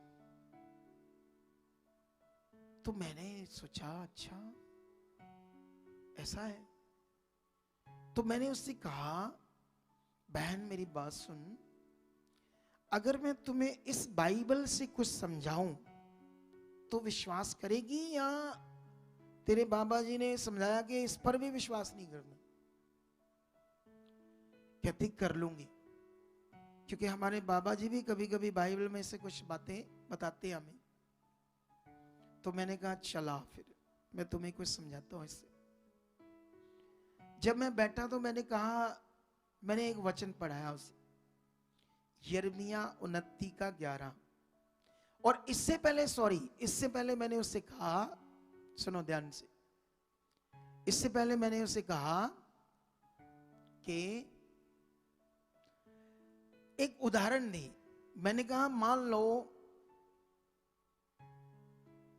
तो मैंने सोचा अच्छा ऐसा है। तो मैंने उससे कहा, बहन मेरी बात सुन, अगर मैं तुम्हें इस बाइबल से कुछ समझाऊं तो विश्वास करेगी, या तेरे बाबा जी ने समझाया कि इस पर भी विश्वास नहीं करना? कहती कर लूंगी, क्योंकि हमारे बाबा जी भी कभी कभी बाइबल में से कुछ बातें बताते हैं हमें। तो मैंने कहा चला फिर मैं तुम्हें कुछ समझाता हूं इससे। जब मैं बैठा तो मैंने कहा, मैंने एक वचन पढ़ाया उसे, यिर्मयाह 29:11। और इससे पहले मैंने उससे कहा, सुनो ध्यान से, इससे पहले मैंने उसे कहा कि एक उदाहरण दी। मैंने कहा मान लो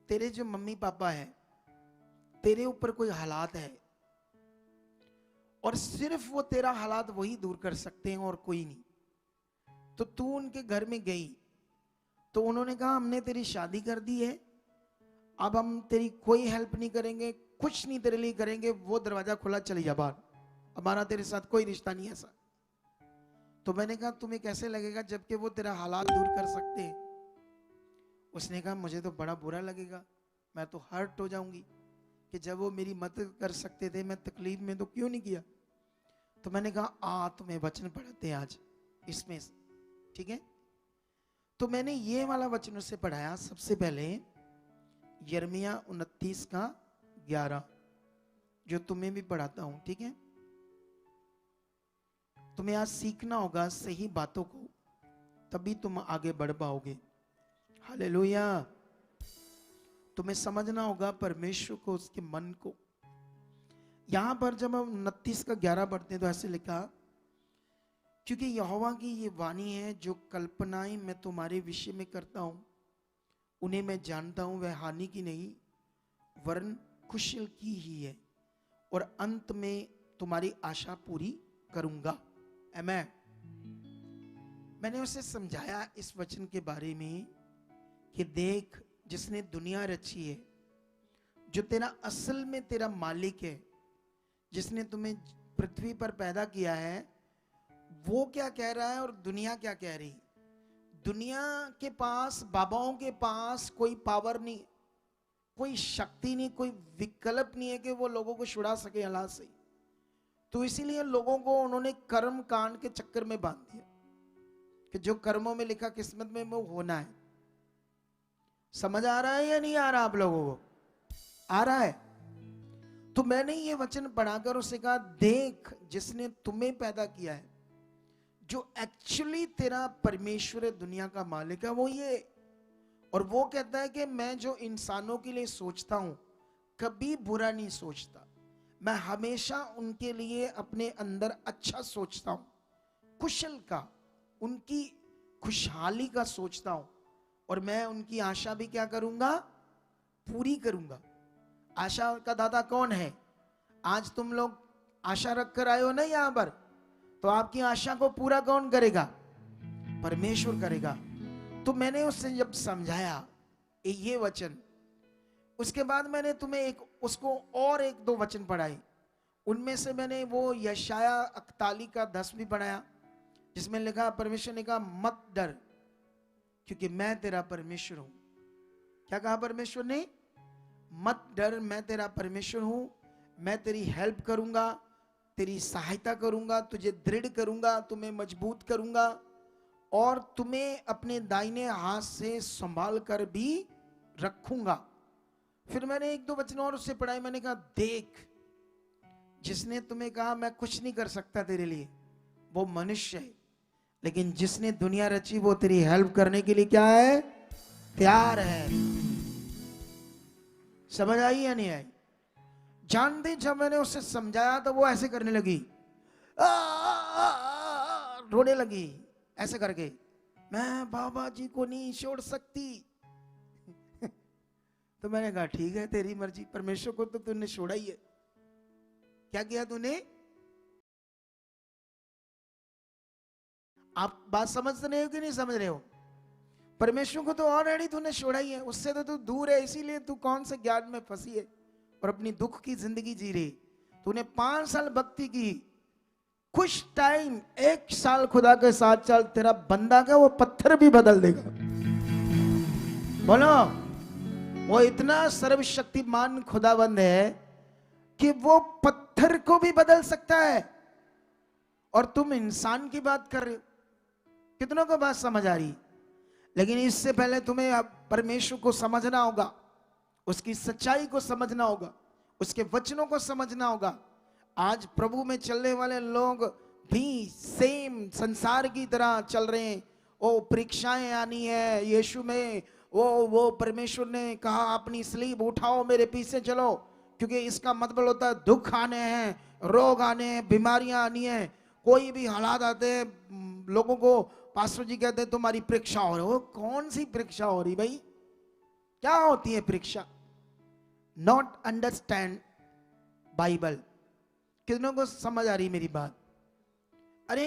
तेरे जो मम्मी पापा है, तेरे ऊपर कोई हालात है और सिर्फ वो तेरा हालात वही दूर कर सकते हैं और कोई नहीं। तो तू उनके घर में गई, तो उन्होंने कहा हमने तेरी शादी कर दी है, अब हम तेरी कोई हेल्प नहीं करेंगे, कुछ नहीं तेरे लिए करेंगे, वो दरवाजा खुला, चली जा बाहर, हमारा तेरे साथ कोई रिश्ता नहीं है ऐसा। तो मैंने कहा तुम्हें कैसे लगेगा जबकि वो तेरा हालात दूर कर सकते हैं? उसने कहा मुझे तो बड़ा बुरा लगेगा, मैं तो हर्ट हो जाऊंगी कि जब वो मेरी मदद कर सकते थे, मैं तकलीफ में तो क्यों नहीं किया। तो मैंने कहा तुम्हें वचन पढ़ाते हैं आज इसमें, ठीक है? तो मैंने ये वाला वचन उससे पढ़ाया सबसे पहले, यिर्मयाह 29:11, जो तुम्हें भी पढ़ाता हूं, ठीक है? तुम्हें आज सीखना होगा सही बातों को, तभी तुम आगे बढ़ पाओगे। हालेलुया। तुम्हें समझना होगा परमेश्वर को, उसके मन को। यहां पर जब हम 29:11 पढ़ते हैं तो ऐसे लिखा, क्योंकि यहोवा की ये वाणी है, जो कल्पनाएं मैं तुम्हारे विषय में करता हूं उन्हें मैं जानता हूं, वह हानि की नहीं वरन कुशल की ही है, और अंत में तुम्हारी आशा पूरी करूंगा। आमीन। मैंने उसे समझाया इस वचन के बारे में कि देख, जिसने दुनिया रची है, जो तेरा असल में तेरा मालिक है, जिसने तुम्हें पृथ्वी पर पैदा किया है, वो क्या कह रहा है और दुनिया क्या कह रही? दुनिया के पास, बाबाओं के पास कोई पावर नहीं, कोई शक्ति नहीं, कोई विकल्प नहीं है कि वो लोगों को छुड़ा सके हालात से। तो इसीलिए लोगों को उन्होंने कर्म कांड के चक्कर में बांध दिया कि जो कर्मों में लिखा किस्मत में वो होना है। समझ आ रहा है या नहीं आ रहा आप लोगों को? आ रहा है। तो मैंने ये वचन पढ़ाकर उसे कहा, देख, जिसने तुम्हें पैदा किया है, जो एक्चुअली तेरा परमेश्वर है, दुनिया का मालिक है, वो ये। और वो कहता है कि मैं जो इंसानों के लिए सोचता हूं कभी बुरा नहीं सोचता। मैं हमेशा उनके लिए अपने अंदर अच्छा सोचता हूं, कुशल का, उनकी खुशहाली का सोचता हूं, और मैं उनकी आशा भी क्या करूंगा, पूरी करूंगा। आशा का दाता कौन है? आज तुम लोग आशा रख कर आए हो ना यहां पर, तो आपकी आशा को पूरा कौन करेगा? परमेश्वर करेगा। तो मैंने उससे जब समझाया ये वचन, उसके बाद मैंने तुम्हें उसको और 1-2 वचन पढ़ाए। उनमें से मैंने वो यशाया 41 का 10 भी पढ़ाया, जिसमें लिखा, परमेश्वर ने कहा मत डर क्योंकि मैं तेरा परमेश्वर हूं। क्या कहा परमेश्वर ने? मत डर, मैं तेरा परमेश्वर हूं, मैं तेरी हेल्प करूंगा, तेरी सहायता करूंगा, तुझे दृढ़ करूंगा, तुम्हें मजबूत करूंगा, और तुम्हें अपने दाहिने हाथ से संभाल कर भी रखूंगा। फिर मैंने 1-2 वचन और उससे पढ़ाए। मैंने कहा देख, जिसने तुम्हें कहा मैं कुछ नहीं कर सकता तेरे लिए, वो मनुष्य है, लेकिन जिसने दुनिया रची वो तेरी हेल्प करने के लिए क्या है? तैयार है। समझ आई या नहीं आई? जानते, जब मैंने उसे समझाया तो वो ऐसे करने लगी, रोने लगी ऐसे करके, मैं बाबा जी को नहीं छोड़ सकती। तो मैंने कहा ठीक है, तेरी मर्जी, परमेश्वर को तो तूने छोड़ा ही है। क्या किया तूने? आप बात समझ रहे हो कि नहीं समझ रहे हो? परमेश्वर को तो ऑलरेडी तूने छोड़ा ही है, उससे तो तू दूर है, इसीलिए तू कौन से ज्ञान में फंसी है और अपनी दुख की जिंदगी जी रही। तूने 5 साल भक्ति की, कुछ टाइम 1 साल खुदा के साथ चल, तेरा बंदा का वो पत्थर भी बदल देगा। बोलो, वो इतना सर्वशक्तिमान खुदाबंद है कि वो पत्थर को भी बदल सकता है, और तुम इंसान की बात कर रहे हो। कितनों को बात समझ आ रही? लेकिन इससे पहले तुम्हें अब परमेश्वर को समझना होगा, उसकी सच्चाई को समझना होगा, उसके वचनों को समझना होगा। आज प्रभु में चलने वाले लोग भी सेम संसार की तरह चल रहे हैं। वो परीक्षाएं आनी है यीशु में, वो परमेश्वर ने कहा अपनी स्लीब उठाओ, मेरे पीछे चलो, क्योंकि इसका मतलब होता है दुख आने हैं, रोग आने हैं, बीमारियां आनी है, कोई भी हालात आते हैं। लोगों को पास्टर जी कहते हैं तुम्हारी परीक्षा हो रही। वो कौन सी परीक्षा हो रही भाई? क्या होती है परीक्षा? Not understand Bible. कितनों को समझ आ रही मेरी बात? अरे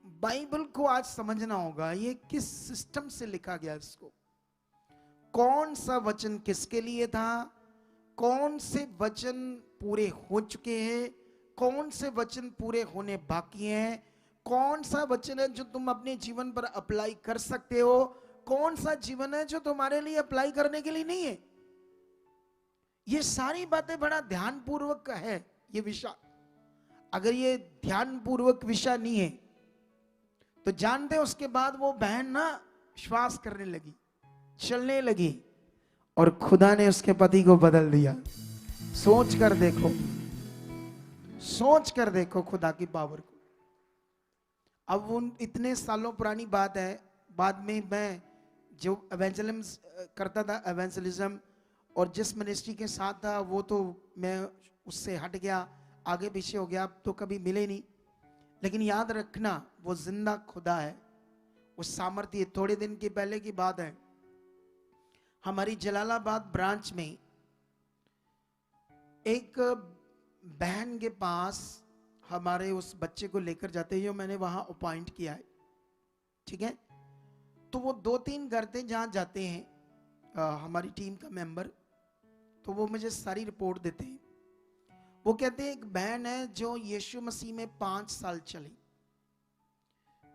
बाइबल को आज समझना होगा, ये किस सिस्टम से लिखा गया, इसको कौन सा वचन किसके लिए था, कौन से वचन पूरे हो चुके हैं, कौन से वचन पूरे होने बाकी हैं, कौन सा वचन है जो तुम अपने जीवन पर अप्लाई कर सकते हो, कौन सा जीवन है जो तुम्हारे लिए अप्लाई करने के लिए नहीं है। ये सारी बातें बड़ा ध्यानपूर्वक है ये विषय। अगर ये ध्यानपूर्वक विषय नहीं है तो जानते, उसके बाद वो बहन ना श्वास करने लगी, चलने लगी, और खुदा ने उसके पति को बदल दिया। सोच कर देखो, सोच कर देखो खुदा की पावर को। अब वो इतने सालों पुरानी बात है। बाद में मैं जो एवेंजलिज्म करता था, एवेंजलिज्म, और जिस मिनिस्ट्री के साथ था, वो तो मैं उससे हट गया, आगे पीछे हो गया, तो कभी मिले नहीं। लेकिन याद रखना, वो जिंदा खुदा है, वो सामर्थ्य। थोड़े दिन के पहले की बात है, हमारी जलालाबाद ब्रांच में एक बहन के पास हमारे उस बच्चे को लेकर जाते हैं, जो मैंने वहां अपॉइंट किया है, ठीक है। तो वो 2-3 घर थे जहां जाते हैं हमारी टीम का मेंबर, तो वो मुझे सारी रिपोर्ट देते हैं। वो कहते हैं एक बहन है जो यीशु मसीह में 5 साल चली।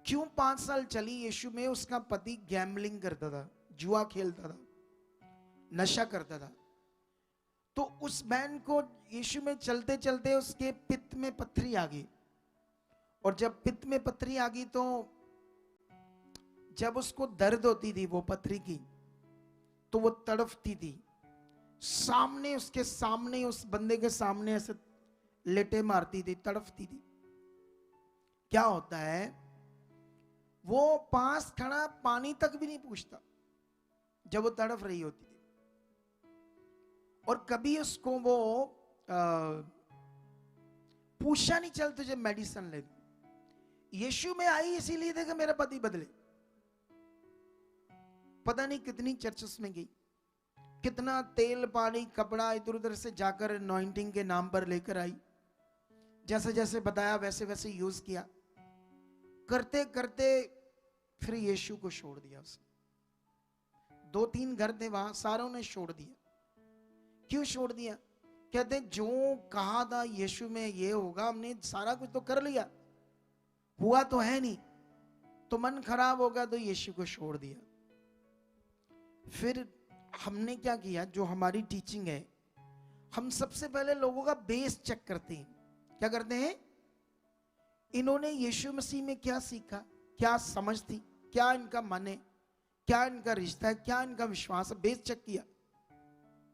क्यों 5 साल चली यीशु में? उसका पति गैम्बलिंग करता था, जुआ खेलता था, नशा करता था। तो उस बहन को यीशु में चलते चलते उसके पित्त में पत्थरी आ गई, और जब पित्त में पत्थरी आ गई तो जब उसको दर्द होती थी वो पत्थरी की, तो वो तड़पती थी। सामने, उसके सामने, उस बंदे के सामने ऐसे लेटे मारती थी, तड़पती थी। क्या होता है, वो पास खड़ा पानी तक भी नहीं पूछता जब वो तड़प रही होती थी। और कभी उसको वो पूछा नहीं चल तुझे मेडिसिन ले दूं। यीशु में आई इसीलिए थे कि मेरा पति बदले। पता नहीं कितनी चर्चेस में गई, कितना तेल पानी कपड़ा इधर उधर से जाकर अनॉइंटिंग के नाम पर लेकर आई, जैसे जैसे बताया वैसे वैसे यूज किया, करते करते फिर यीशु को छोड़ दिया उसने। 2-3 घर थे वहां, सारों ने छोड़ दिया। क्यों छोड़ दिया? कहते जो कहा था यीशु में ये होगा, हमने सारा कुछ तो कर लिया, हुआ तो है नहीं, तो मन खराब होगा, तो यीशु को छोड़ दिया। फिर हमने क्या किया, जो हमारी टीचिंग है, हम सबसे पहले लोगों का बेस चेक करते हैं। क्या करते हैं? इन्होंने यीशु मसीह में क्या सीखा, क्या समझ थी, क्या इनका मन है, क्या इनका रिश्ता है, क्या इनका विश्वास है, बेस चेक किया।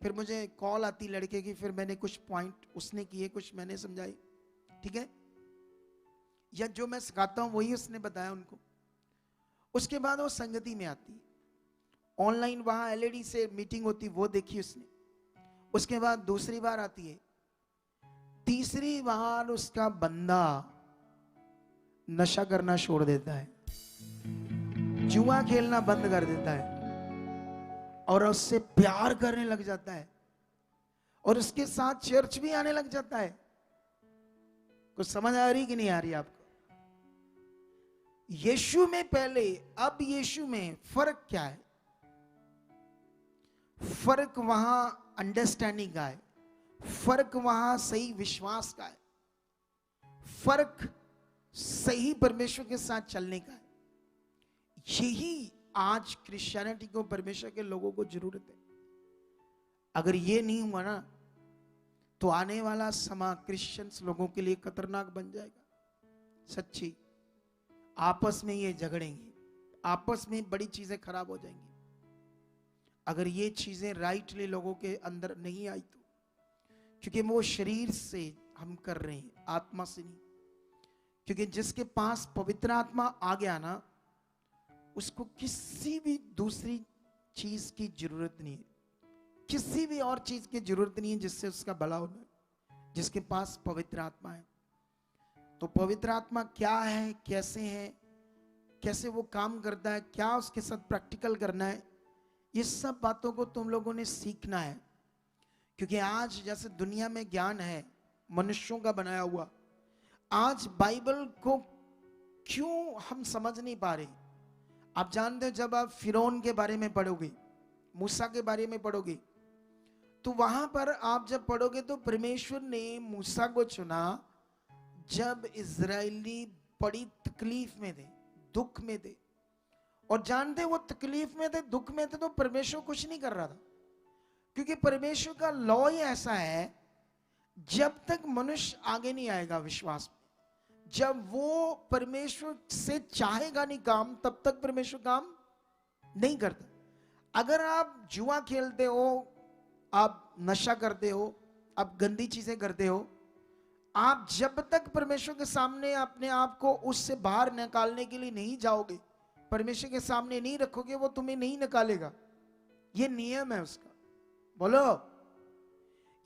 फिर मुझे कॉल आती लड़के की, फिर मैंने कुछ पॉइंट उसने किए, कुछ मैंने समझाई, ठीक है, या जो मैं सिखाता हूं वही उसने बताया उनको। उसके बाद वो संगति में आती है, ऑनलाइन वहां एलईडी से मीटिंग होती, वो देखी उसने। उसके बाद दूसरी बार आती है, तीसरी बार उसका बंदा नशा करना छोड़ देता है, जुआ खेलना बंद कर देता है और उससे प्यार करने लग जाता है और उसके साथ चर्च भी आने लग जाता है। कुछ समझ आ रही कि नहीं आ रही आपको? यीशु में पहले, अब यीशु में फर्क क्या है? फर्क वहां अंडरस्टैंडिंग का है, फर्क वहां सही विश्वास का है, फर्क सही परमेश्वर के साथ चलने का है। यही आज क्रिश्चियनिटी को, परमेश्वर के लोगों को जरूरत है। अगर ये नहीं हुआ ना, तो आने वाला समय क्रिश्चियंस लोगों के लिए खतरनाक बन जाएगा। सच्ची, आपस में ये झगड़ेंगे, आपस में बड़ी चीजें खराब हो जाएंगी। अगर ये चीजें राइटली लोगों के अंदर नहीं आई तो, क्योंकि वो शरीर से हम कर रहे हैं, आत्मा से नहीं। क्योंकि जिसके पास पवित्र आत्मा आ गया ना, उसको किसी भी दूसरी चीज की जरूरत नहीं है, किसी भी और चीज की जरूरत नहीं है जिससे उसका भला होना है, जिसके पास पवित्र आत्मा है। तो पवित्र आत्मा क्या है, कैसे है, कैसे वो काम करता है, क्या उसके साथ प्रैक्टिकल करना है, ये सब बातों को तुम लोगों ने सीखना है। क्योंकि आज जैसे दुनिया में ज्ञान है मनुष्यों का बनाया हुआ, आज बाइबल को क्यों हम समझ नहीं पा रहे? आप जानते हो, जब आप फिरौन के बारे में पढ़ोगे, मूसा के बारे में पढ़ोगे, तो वहां पर आप जब पढ़ोगे तो परमेश्वर ने मूसा को चुना जब इजरायली बड़ी तकलीफ में थे, दुख में थे। और जानते वो तकलीफ में थे, दुख में थे, तो परमेश्वर कुछ नहीं कर रहा था। क्योंकि परमेश्वर का लॉ ही ऐसा है, जब तक मनुष्य आगे नहीं आएगा विश्वास में, जब वो परमेश्वर से चाहेगा नहीं काम, तब तक परमेश्वर काम नहीं करता। अगर आप जुआ खेलते हो, आप नशा करते हो, आप गंदी चीजें करते हो, आप जब तक परमेश्वर के सामने अपने आप को उससे बाहर निकालने के लिए नहीं जाओगे, परमेश्वर के सामने नहीं रखोगे, वो तुम्हें नहीं निकालेगा। ये नियम है उसका। बोलो,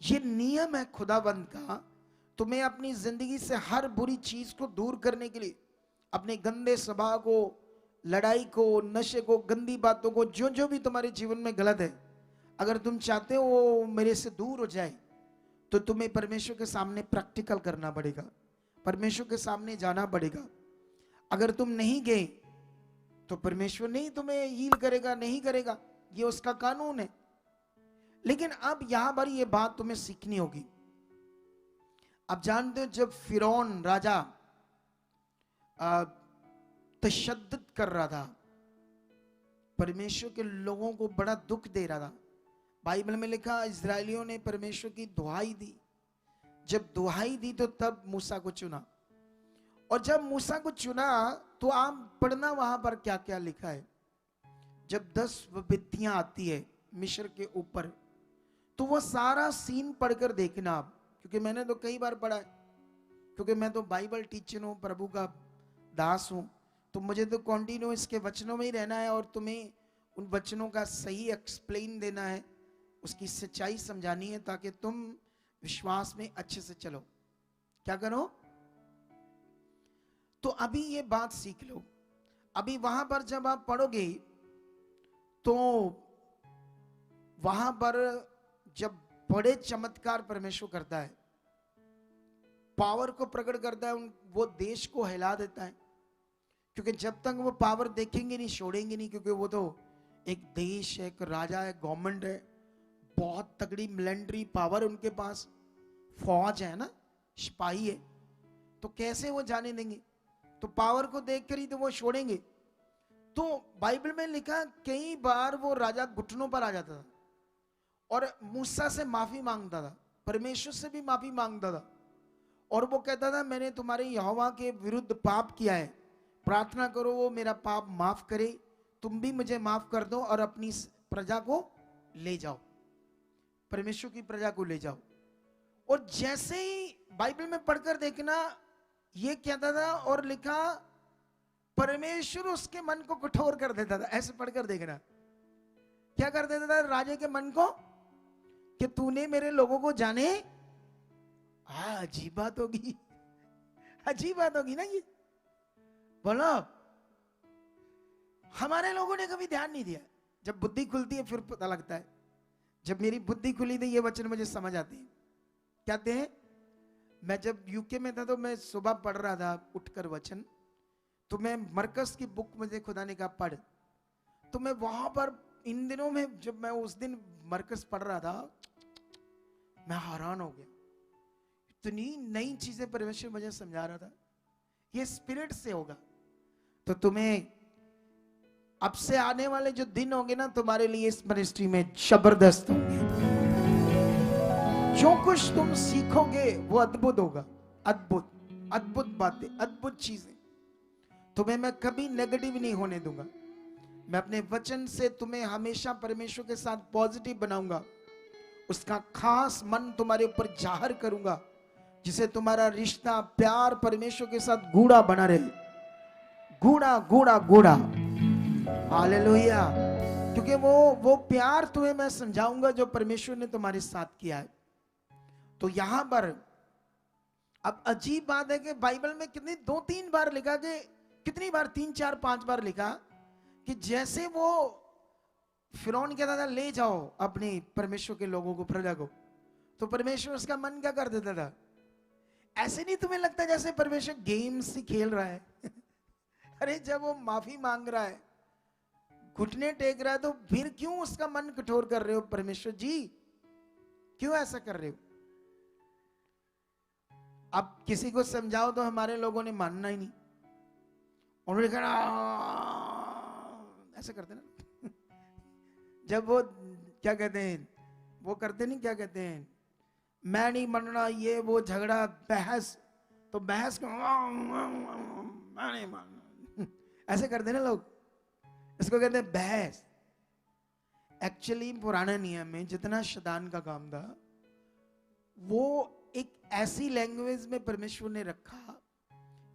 ये नियम है खुदाबंद का। तुम्हें अपनी जिंदगी से हर बुरी चीज को दूर करने के लिए, अपने गंदे स्वभाव को, लड़ाई को, नशे को, गंदी बातों को, जो जो भी तुम्हारे जीवन में गलत है, अगर तुम चाहते हो वो मेरे से दूर हो जाए, तो तुम्हें परमेश्वर के सामने प्रैक्टिकल करना पड़ेगा, परमेश्वर के सामने जाना पड़ेगा। अगर तुम नहीं गए तो परमेश्वर नहीं तुम्हें हील करेगा, नहीं करेगा, ये उसका कानून है। लेकिन अब यहां पर ये बात तुम्हें सीखनी होगी। अब जानते हो, जब फिरौन राजा तशद्दुद कर रहा था, परमेश्वर के लोगों को बड़ा दुख दे रहा था, बाइबल में लिखा इजरायलियों ने परमेश्वर की दुहाई दी। जब दुहाई दी तो तब मूसा को चुना, और जब मूसा को चुना तो आप पढ़ना वहां पर क्या क्या लिखा है। जब 10 विपत्तियां आती है मिस्र के ऊपर, तो वो सारा सीन पढ़कर देखना आप, क्योंकि मैंने तो कई बार पढ़ा है, क्योंकि मैं तो बाइबल टीचर हूं, प्रभु का दास हूं, तो मुझे तो कंटिन्यू इसके वचनों में ही रहना है और तुम्हें उन वचनों का सही एक्सप्लेन देना है, उसकी सच्चाई समझानी है, ताकि तुम विश्वास में अच्छे से चलो। क्या करो? तो अभी ये बात सीख लो। अभी वहां पर जब आप पढ़ोगे तो वहां पर जब बड़े चमत्कार परमेश्वर करता है, पावर को प्रकट करता है, वो देश को हिला देता है। क्योंकि जब तक वो पावर देखेंगे नहीं, छोड़ेंगे नहीं, क्योंकि वो तो एक देश है, एक राजा है, गवर्नमेंट है, बहुत तगड़ी मिलिट्री पावर उनके पास, फौज है ना, सिपाही है, तो कैसे वो जाने देंगे? तो पावर को देखकर ही तो वो छोड़ेंगे। तो बाइबल में लिखा कई बार वो राजा घुटनों पर आ जाता था और मूसा से माफी मांगता था, परमेश्वर से भी माफी मांगता था, और वो कहता था मैंने तुम्हारे यहोवा के विरुद्ध पाप किया है, प्रार्थना करो वो मेरा पाप माफ करे, तुम भी मुझे माफ कर दो और अपनी प्रजा को ले जाओ, परमेश्वर की प्रजा को ले जाओ। और जैसे ही बाइबल में पढ़कर देखना ये कहता था, और लिखा परमेश्वर उसके मन को कठोर कर देता था। ऐसे पढ़कर देखना क्या कर देता था राजे के मन को, कि तूने मेरे लोगों को जाने। हाँ, अजीब बात होगी, अजीब बात होगी ना ये, बोलो। हमारे लोगों ने कभी ध्यान नहीं दिया। जब बुद्धि खुलती है फिर पता लगता है। जब मेरी बुद्धि खुली थी ये वचन मुझे समझ आते हैं। कहते हैं मैं जब यूके में था तो मैं सुबह पढ़ रहा था उठकर वचन, तो मैं मरकस की बुक मुझे खुदा ने कहा पढ़, तो मैं वहां पर इन दिनों में जब मैं उस दिन मरकस पढ़ रहा था मैं हैरान हो गया। इतनी नई चीजें परमेश्वर मुझे समझा रहा था। ये स्पिरिट से होगा। तो तुम्हें अब से आने वाले जो दिन होंगे ना तुम्हारे लिए इस मिनिस्ट्री में जबरदस्त होंगे। जो कुछ तुम सीखोगे वो अद्भुत होगा। अद्भुत अद्भुत बातें, अद्भुत चीजें। तुम्हें मैं कभी नेगेटिव नहीं होने दूंगा। मैं अपने वचन से तुम्हें हमेशा परमेश्वर के साथ पॉजिटिव बनाऊंगा। उसका खास मन तुम्हारे ऊपर जाहिर करूंगा, जिसे तुम्हारा रिश्ता प्यार परमेश्वर के साथ गूढ़ा बना रहे, गूढ़ा गूढ़ा गूढ़ा। हालेलुया। क्योंकि वो प्यार तुम्हें मैं समझाऊंगा जो परमेश्वर ने तुम्हारे साथ किया है। तो यहां पर अब अजीब बात है कि बाइबल में कितनी 2-3 बार लिखा, कि कितनी बार 3-4-5 बार लिखा कि जैसे वो फिरौन कहता था ले जाओ अपने परमेश्वर के लोगों को, प्रजा को, तो परमेश्वर उसका मन क्या कर देता था। ऐसे नहीं तुम्हें लगता जैसे परमेश्वर गेम्स ही खेल रहा है? अरे जब वो माफी मांग रहा है, घुटने टेक रहा है, तो फिर क्यों उसका मन कठोर कर रहे हो परमेश्वर जी? क्यों ऐसा कर रहे हो? अब किसी को समझाओ तो हमारे लोगों ने मानना ही नहीं। उन्होंने कहा ऐसा करते ना। जब वो क्या कहते हैं, वो करते नहीं, क्या कहते हैं, मैं नहीं मानना, ये वो झगड़ा बहस, तो बहस को मैं नहीं मानना, ऐसे करते ना लोग। इसको कहते हैं बहस। एक्चुअली पुराने नियम में जितना शैतान का काम था वो एक ऐसी लैंग्वेज में परमेश्वर ने रखा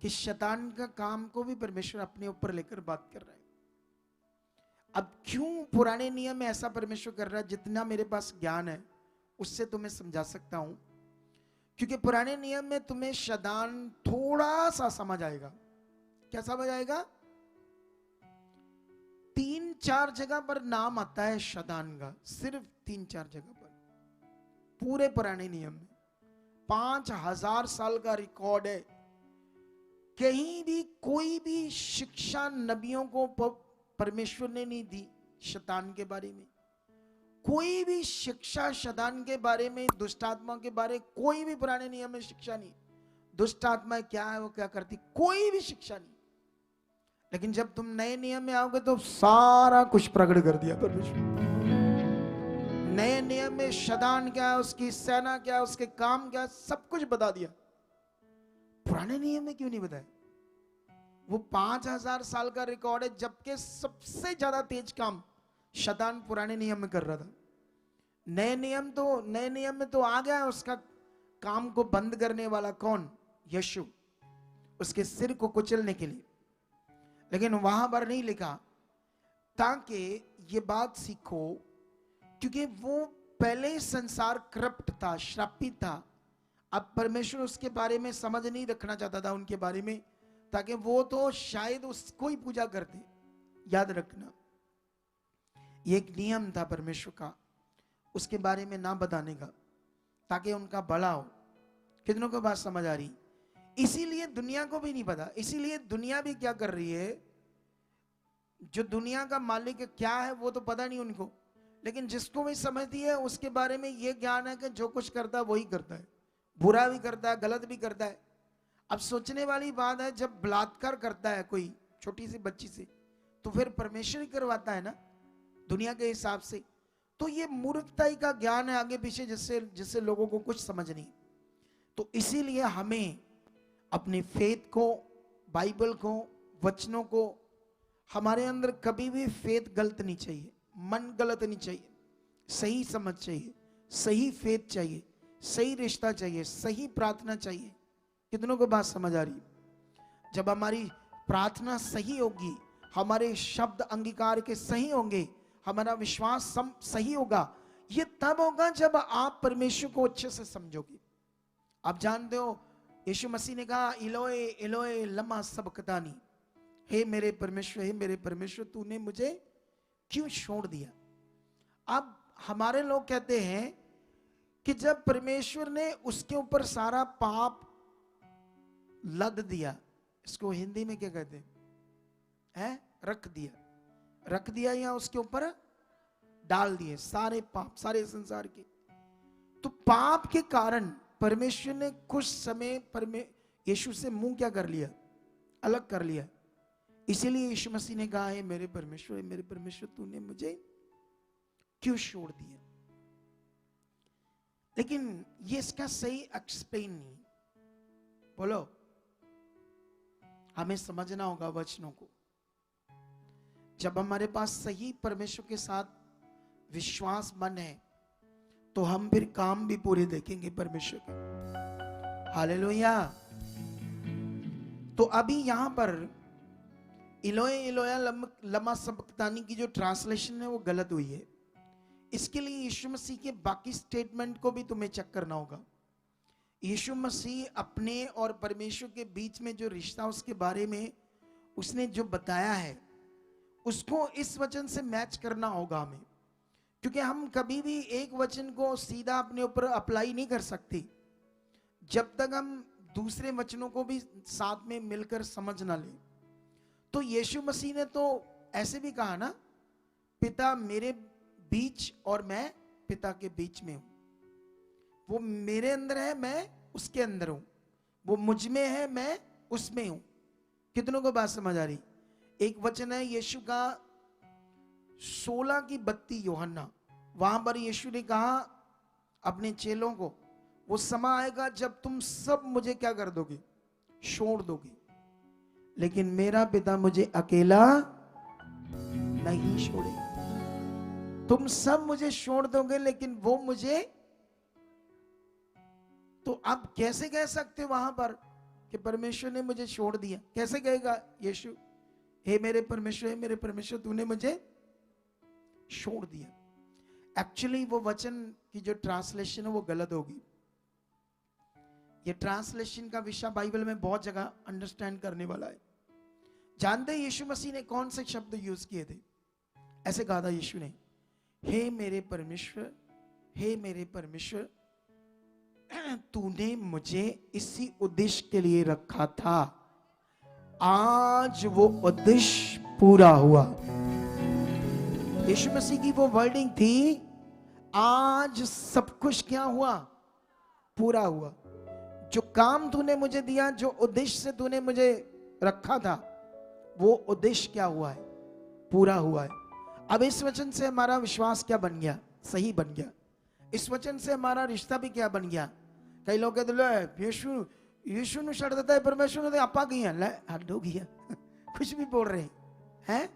कि शैतान का काम को भी परमेश्वर अपने ऊपर लेकर बात कर रहा है। अब क्यों पुराने नियम में ऐसा परमेश्वर कर रहा है, जितना मेरे पास ज्ञान है उससे तुम्हें समझा सकता हूं। क्योंकि पुराने नियम में तुम्हें शैतान थोड़ा सा समझ आएगा। क्या समझ आएगा? 3-4 जगह पर नाम आता है शैतान का, सिर्फ 3-4 जगह पर पूरे पुराने नियम में। 5000 साल का रिकॉर्ड है। कहीं भी कोई भी शिक्षा नबियों को परमेश्वर ने नहीं दी शैतान के बारे में। कोई भी शिक्षा शैतान के बारे में, दुष्ट आत्मा के बारे, कोई भी पुराने नियम में शिक्षा नहीं। दुष्ट आत्मा क्या है, वो क्या करती, कोई भी शिक्षा नहीं। लेकिन जब तुम नए नियम में आओगे तो सारा कुछ प्रकट कर दिया परमेश्वर। नए नियम में शैतान क्या है, उसकी सेना क्या है, उसके काम क्या है, सब कुछ बता दिया। पुराने नियम में क्यों नहीं बताया? वो 5000 साल का रिकॉर्ड है, जबकि सबसे ज्यादा तेज काम शैतान पुराने नियम में कर रहा था। नए नियम में तो आ गया है उसका काम को बंद करने वाला कौन? यीशु, उसके सिर को कुचलने के लिए। लेकिन वहां पर नहीं लिखा, ताकि ये बात क्योंकि वो पहले संसार करप्ट था, श्रापित था। अब परमेश्वर उसके बारे में समझ नहीं रखना चाहता था उनके बारे में, ताकि वो तो शायद उसको ही पूजा करते। याद रखना, ये एक नियम था परमेश्वर का, उसके बारे में ना बताने का, ताकि उनका भला हो। कितनों को बात समझ आ रही? इसीलिए दुनिया को भी नहीं पता, इसीलिए दुनिया भी क्या कर रही है, जो दुनिया का मालिक क्या है वो तो पता नहीं उनको, लेकिन जिसको भी समझती है उसके बारे में ये ज्ञान है कि जो कुछ करता है वही करता है, बुरा भी करता है, गलत भी करता है। अब सोचने वाली बात है, जब बलात्कार करता है कोई छोटी सी बच्ची से, तो फिर परमेश्वर ही करवाता है ना दुनिया के हिसाब से। तो ये मूर्खताई का ज्ञान है आगे पीछे, जिससे लोगों को कुछ समझ नहीं। तो इसीलिए हमें अपने फेथ को, बाइबल को, वचनों को, हमारे अंदर कभी भी फेथ गलत नहीं चाहिए, मन गलत नहीं चाहिए, सही समझ चाहिए, सही फेथ चाहिए, सही रिश्ता चाहिए, सही प्रार्थना चाहिए। कितनों को बात समझ आ रही? जब हमारी प्रार्थना सही होगी, हमारे शब्द अंगीकार के सही होंगे, हमारा विश्वास सही होगा, ये तब होगा जब आप परमेश्वर को अच्छे से समझोगे। आप जानते हो यीशु मसीह ने कहा, इलोए इलोए लमा सबक्तानी, हे मेरे परमेश्वर, हे मेरे परमेश्वर, तूने मुझे क्यों छोड़ दिया। अब हमारे लोग कहते हैं कि जब परमेश्वर ने उसके ऊपर सारा पाप लद दिया, इसको हिंदी में क्या कहते हैं, रख दिया, रख दिया या उसके ऊपर डाल दिए सारे पाप, सारे संसार के। तो पाप के कारण परमेश्वर ने कुछ समय यीशु से मुंह क्या कर लिया, अलग कर लिया। इसीलिए यीशु मसीह ने कहा, है मेरे परमेश्वर, तूने मुझे क्यों छोड़ दिया। लेकिन ये इसका सही एक्सप्लेन नहीं, बोलो, हमें समझना होगा वचनों को। जब हमारे पास सही परमेश्वर के साथ विश्वास मन है, तो हम फिर काम भी पूरे देखेंगे परमेश्वर के। हालेलुया। तो अभी यहां पर इलोए इलोया लमा सबक्तानी की जो ट्रांसलेशन है वो गलत हुई है। इसके लिए यीशु मसीह के बाकी स्टेटमेंट को भी तुम्हें चेक करना होगा। यीशु मसीह अपने और परमेश्वर के बीच में जो रिश्ता, उसके बारे में उसने जो बताया है, उसको इस वचन से मैच करना होगा हमें। क्योंकि हम कभी भी एक वचन को सीधा अपने ऊपर अप्लाई नहीं कर सकते जब तक हम दूसरे वचनों को भी साथ में मिलकर समझ ना लें। तो यीशु मसीह ने तो ऐसे भी कहा ना, पिता मेरे बीच और मैं पिता के बीच में हूं। वो मेरे अंदर है, मैं उसके अंदर हूं। वो मुझ में है, मैं उसमें हूं। कितनों को बात समझ आ रही? एक वचन है यीशु का 16:32 यूहन्ना, वहां पर यीशु ने कहा अपने चेलों को, वो समय आएगा जब तुम सब मुझे क्या कर दोगे, छोड़ दोगे, लेकिन मेरा पिता मुझे अकेला नहीं छोड़ेगा। तुम सब मुझे छोड़ दोगे लेकिन वो मुझे, तो आप कैसे कह सकते हो वहां पर कि परमेश्वर ने मुझे छोड़ दिया? कैसे कहेगा यीशु, हे मेरे परमेश्वर, तूने मुझे छोड़ दिया? एक्चुअली वो वचन की जो ट्रांसलेशन है वो गलत होगी। ये ट्रांसलेशन का विषय बाइबल में बहुत जगह अंडरस्टैंड करने वाला है। जानते हैं यीशु मसीह ने कौन से शब्द यूज किए थे? ऐसे कहा था यीशु ने, हे मेरे परमेश्वर, तूने मुझे इसी उद्देश्य के लिए रखा था, आज वो उद्देश्य पूरा हुआ। यीशु मसीह की वो वर्डिंग थी, आज सब कुछ क्या हुआ, पूरा हुआ। जो काम तूने मुझे दिया, जो उद्देश्य से तूने मुझे रखा था, वो उद्देश्य क्या हुआ है, पूरा हुआ है। अब इस वचन से हमारा विश्वास क्या बन गया, सही बन गया। इस वचन से हमारा रिश्ता भी क्या बन गया। कई लोग कहते लो यीशु ने छड़ देता है परमेश्वर ने आपा गया, हद हो गया कुछ भी बोल रहे हैं,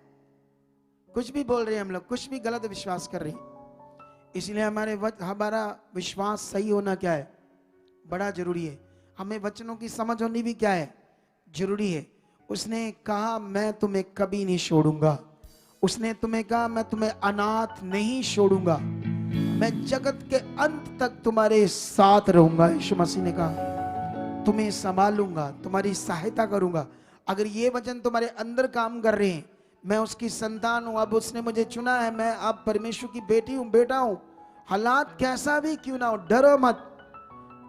कुछ भी बोल रहे हैं हम लोग, कुछ भी गलत विश्वास कर रहे हैं। इसलिए हमारा विश्वास सही होना क्या है, बड़ा जरूरी है। हमें वचनों की समझ होनी भी क्या है, जरूरी है। उसने कहा मैं तुम्हें कभी नहीं छोड़ूंगा, उसने तुम्हें कहा मैं तुम्हें अनाथ नहीं छोड़ूंगा। मैं जगत के अंत तक तुम्हारे साथ रहूंगा। यीशु मसीह ने कहा तुम्हें संभालूंगा, तुम्हारी सहायता करूंगा। अगर ये वचन तुम्हारे अंदर काम कर रहे हैं, मैं उसकी संतान हूं, अब उसने मुझे चुना है, मैं अब परमेश्वर की बेटी हूं, बेटा हूं, हालात कैसा भी क्यों ना हो, डरो मत,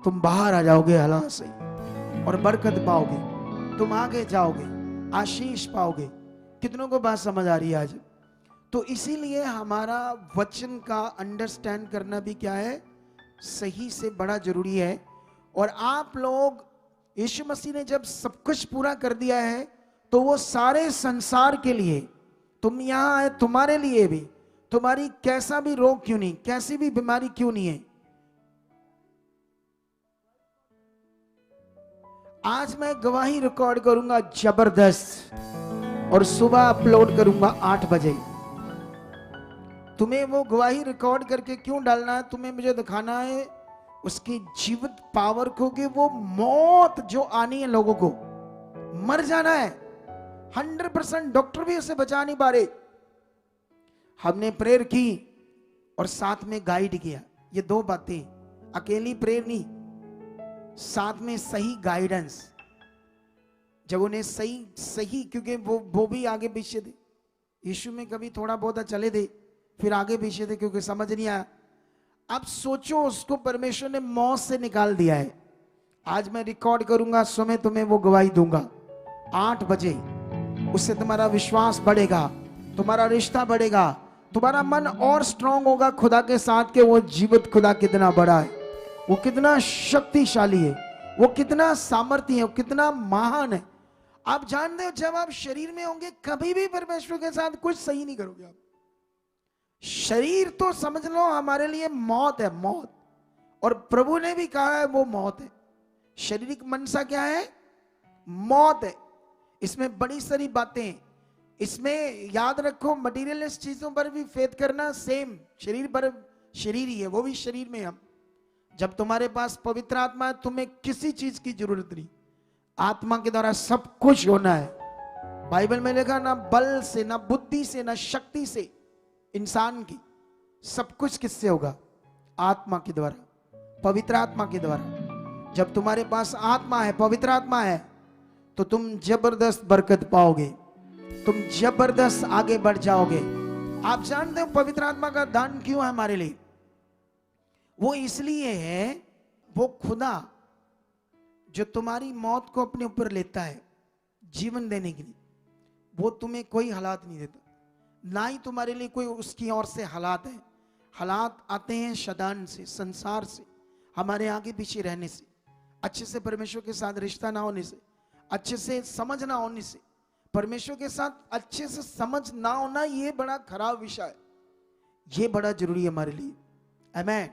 तुम बाहर आ जाओगे हालात से और बरकत पाओगे, तुम आगे जाओगे, आशीष पाओगे। कितनों को बात समझ आ रही है आज? तो इसीलिए हमारा वचन का अंडरस्टैंड करना भी क्या है, सही से बड़ा जरूरी है। और आप लोग, यीशु मसीह ने जब सब कुछ पूरा कर दिया है तो वो सारे संसार के लिए, तुम यहां आए तुम्हारे लिए भी, तुम्हारी कैसा भी रोग क्यों नहीं, कैसी भी बीमारी क्यों नहीं है। आज मैं गवाही रिकॉर्ड करूंगा जबरदस्त, और सुबह अपलोड करूंगा 8 बजे। तुम्हें वो गवाही रिकॉर्ड करके क्यों डालना है, तुम्हें मुझे दिखाना है उसकी जीवित पावर को, कि वो मौत जो आनी है लोगों को, मर जाना है 100%, डॉक्टर भी उसे बचा नहीं पा रहे। हमने प्रेयर की और साथ में गाइड किया, ये 2 बातें, अकेली प्रेयर नहीं, साथ में सही गाइडेंस। जब उन्हें सही क्योंकि वो भी आगे पीछे थे, यीशु में कभी थोड़ा बहुत चले थे, फिर आगे पीछे थे क्योंकि समझ नहीं आया। अब सोचो, उसको परमेश्वर ने मौत से निकाल दिया है। आज मैं रिकॉर्ड करूंगा, सुबह तुम्हें वो गवाही दूंगा 8 बजे। उससे तुम्हारा विश्वास बढ़ेगा, तुम्हारा रिश्ता बढ़ेगा, तुम्हारा मन और स्ट्रांग होगा खुदा के साथ, कि वो जीवित खुदा कितना बड़ा है, वो कितना शक्तिशाली है, वो कितना सामर्थ्य है, वो कितना महान है। आप जानते हो, जब आप शरीर में होंगे कभी भी परमेश्वर के साथ कुछ सही नहीं करोगे आप। शरीर तो समझ लो हमारे लिए मौत है, मौत, और प्रभु ने भी कहा है वो मौत है। शारीरिक मनसा क्या है, मौत है। इसमें बड़ी सारी बातें, इसमें याद रखो, मटीरियलिस्ट चीजों पर भी फेथ करना सेम, शरीर पर शरीर ही है, वो भी शरीर में हम। जब तुम्हारे पास पवित्र आत्मा है, तुम्हें किसी चीज की जरूरत नहीं, आत्मा के द्वारा सब कुछ होना है। बाइबल में लिखा, ना बल से, ना बुद्धि से, ना शक्ति से इंसान की, सब कुछ किससे होगा, आत्मा के द्वारा, पवित्र आत्मा के द्वारा। जब तुम्हारे पास आत्मा है, पवित्र आत्मा है, तो तुम जबरदस्त बरकत पाओगे, तुम जबरदस्त आगे बढ़ जाओगे। आप जानते हो पवित्र आत्मा का दान क्यों है हमारे लिए? वो इसलिए है, वो खुदा जो तुम्हारी मौत को अपने ऊपर लेता है जीवन देने के लिए, वो तुम्हें कोई हालात नहीं देता, ना ही तुम्हारे लिए कोई उसकी ओर से हालात है। हालात आते हैं शैतान से, संसार से, हमारे आगे पीछे रहने से, अच्छे से परमेश्वर के साथ रिश्ता ना होने से, अच्छे से समझ ना होने से। परमेश्वर के साथ अच्छे से समझ ना होना, ये बड़ा खराब विषय है, ये बड़ा जरूरी है हमारे लिए। आमीन।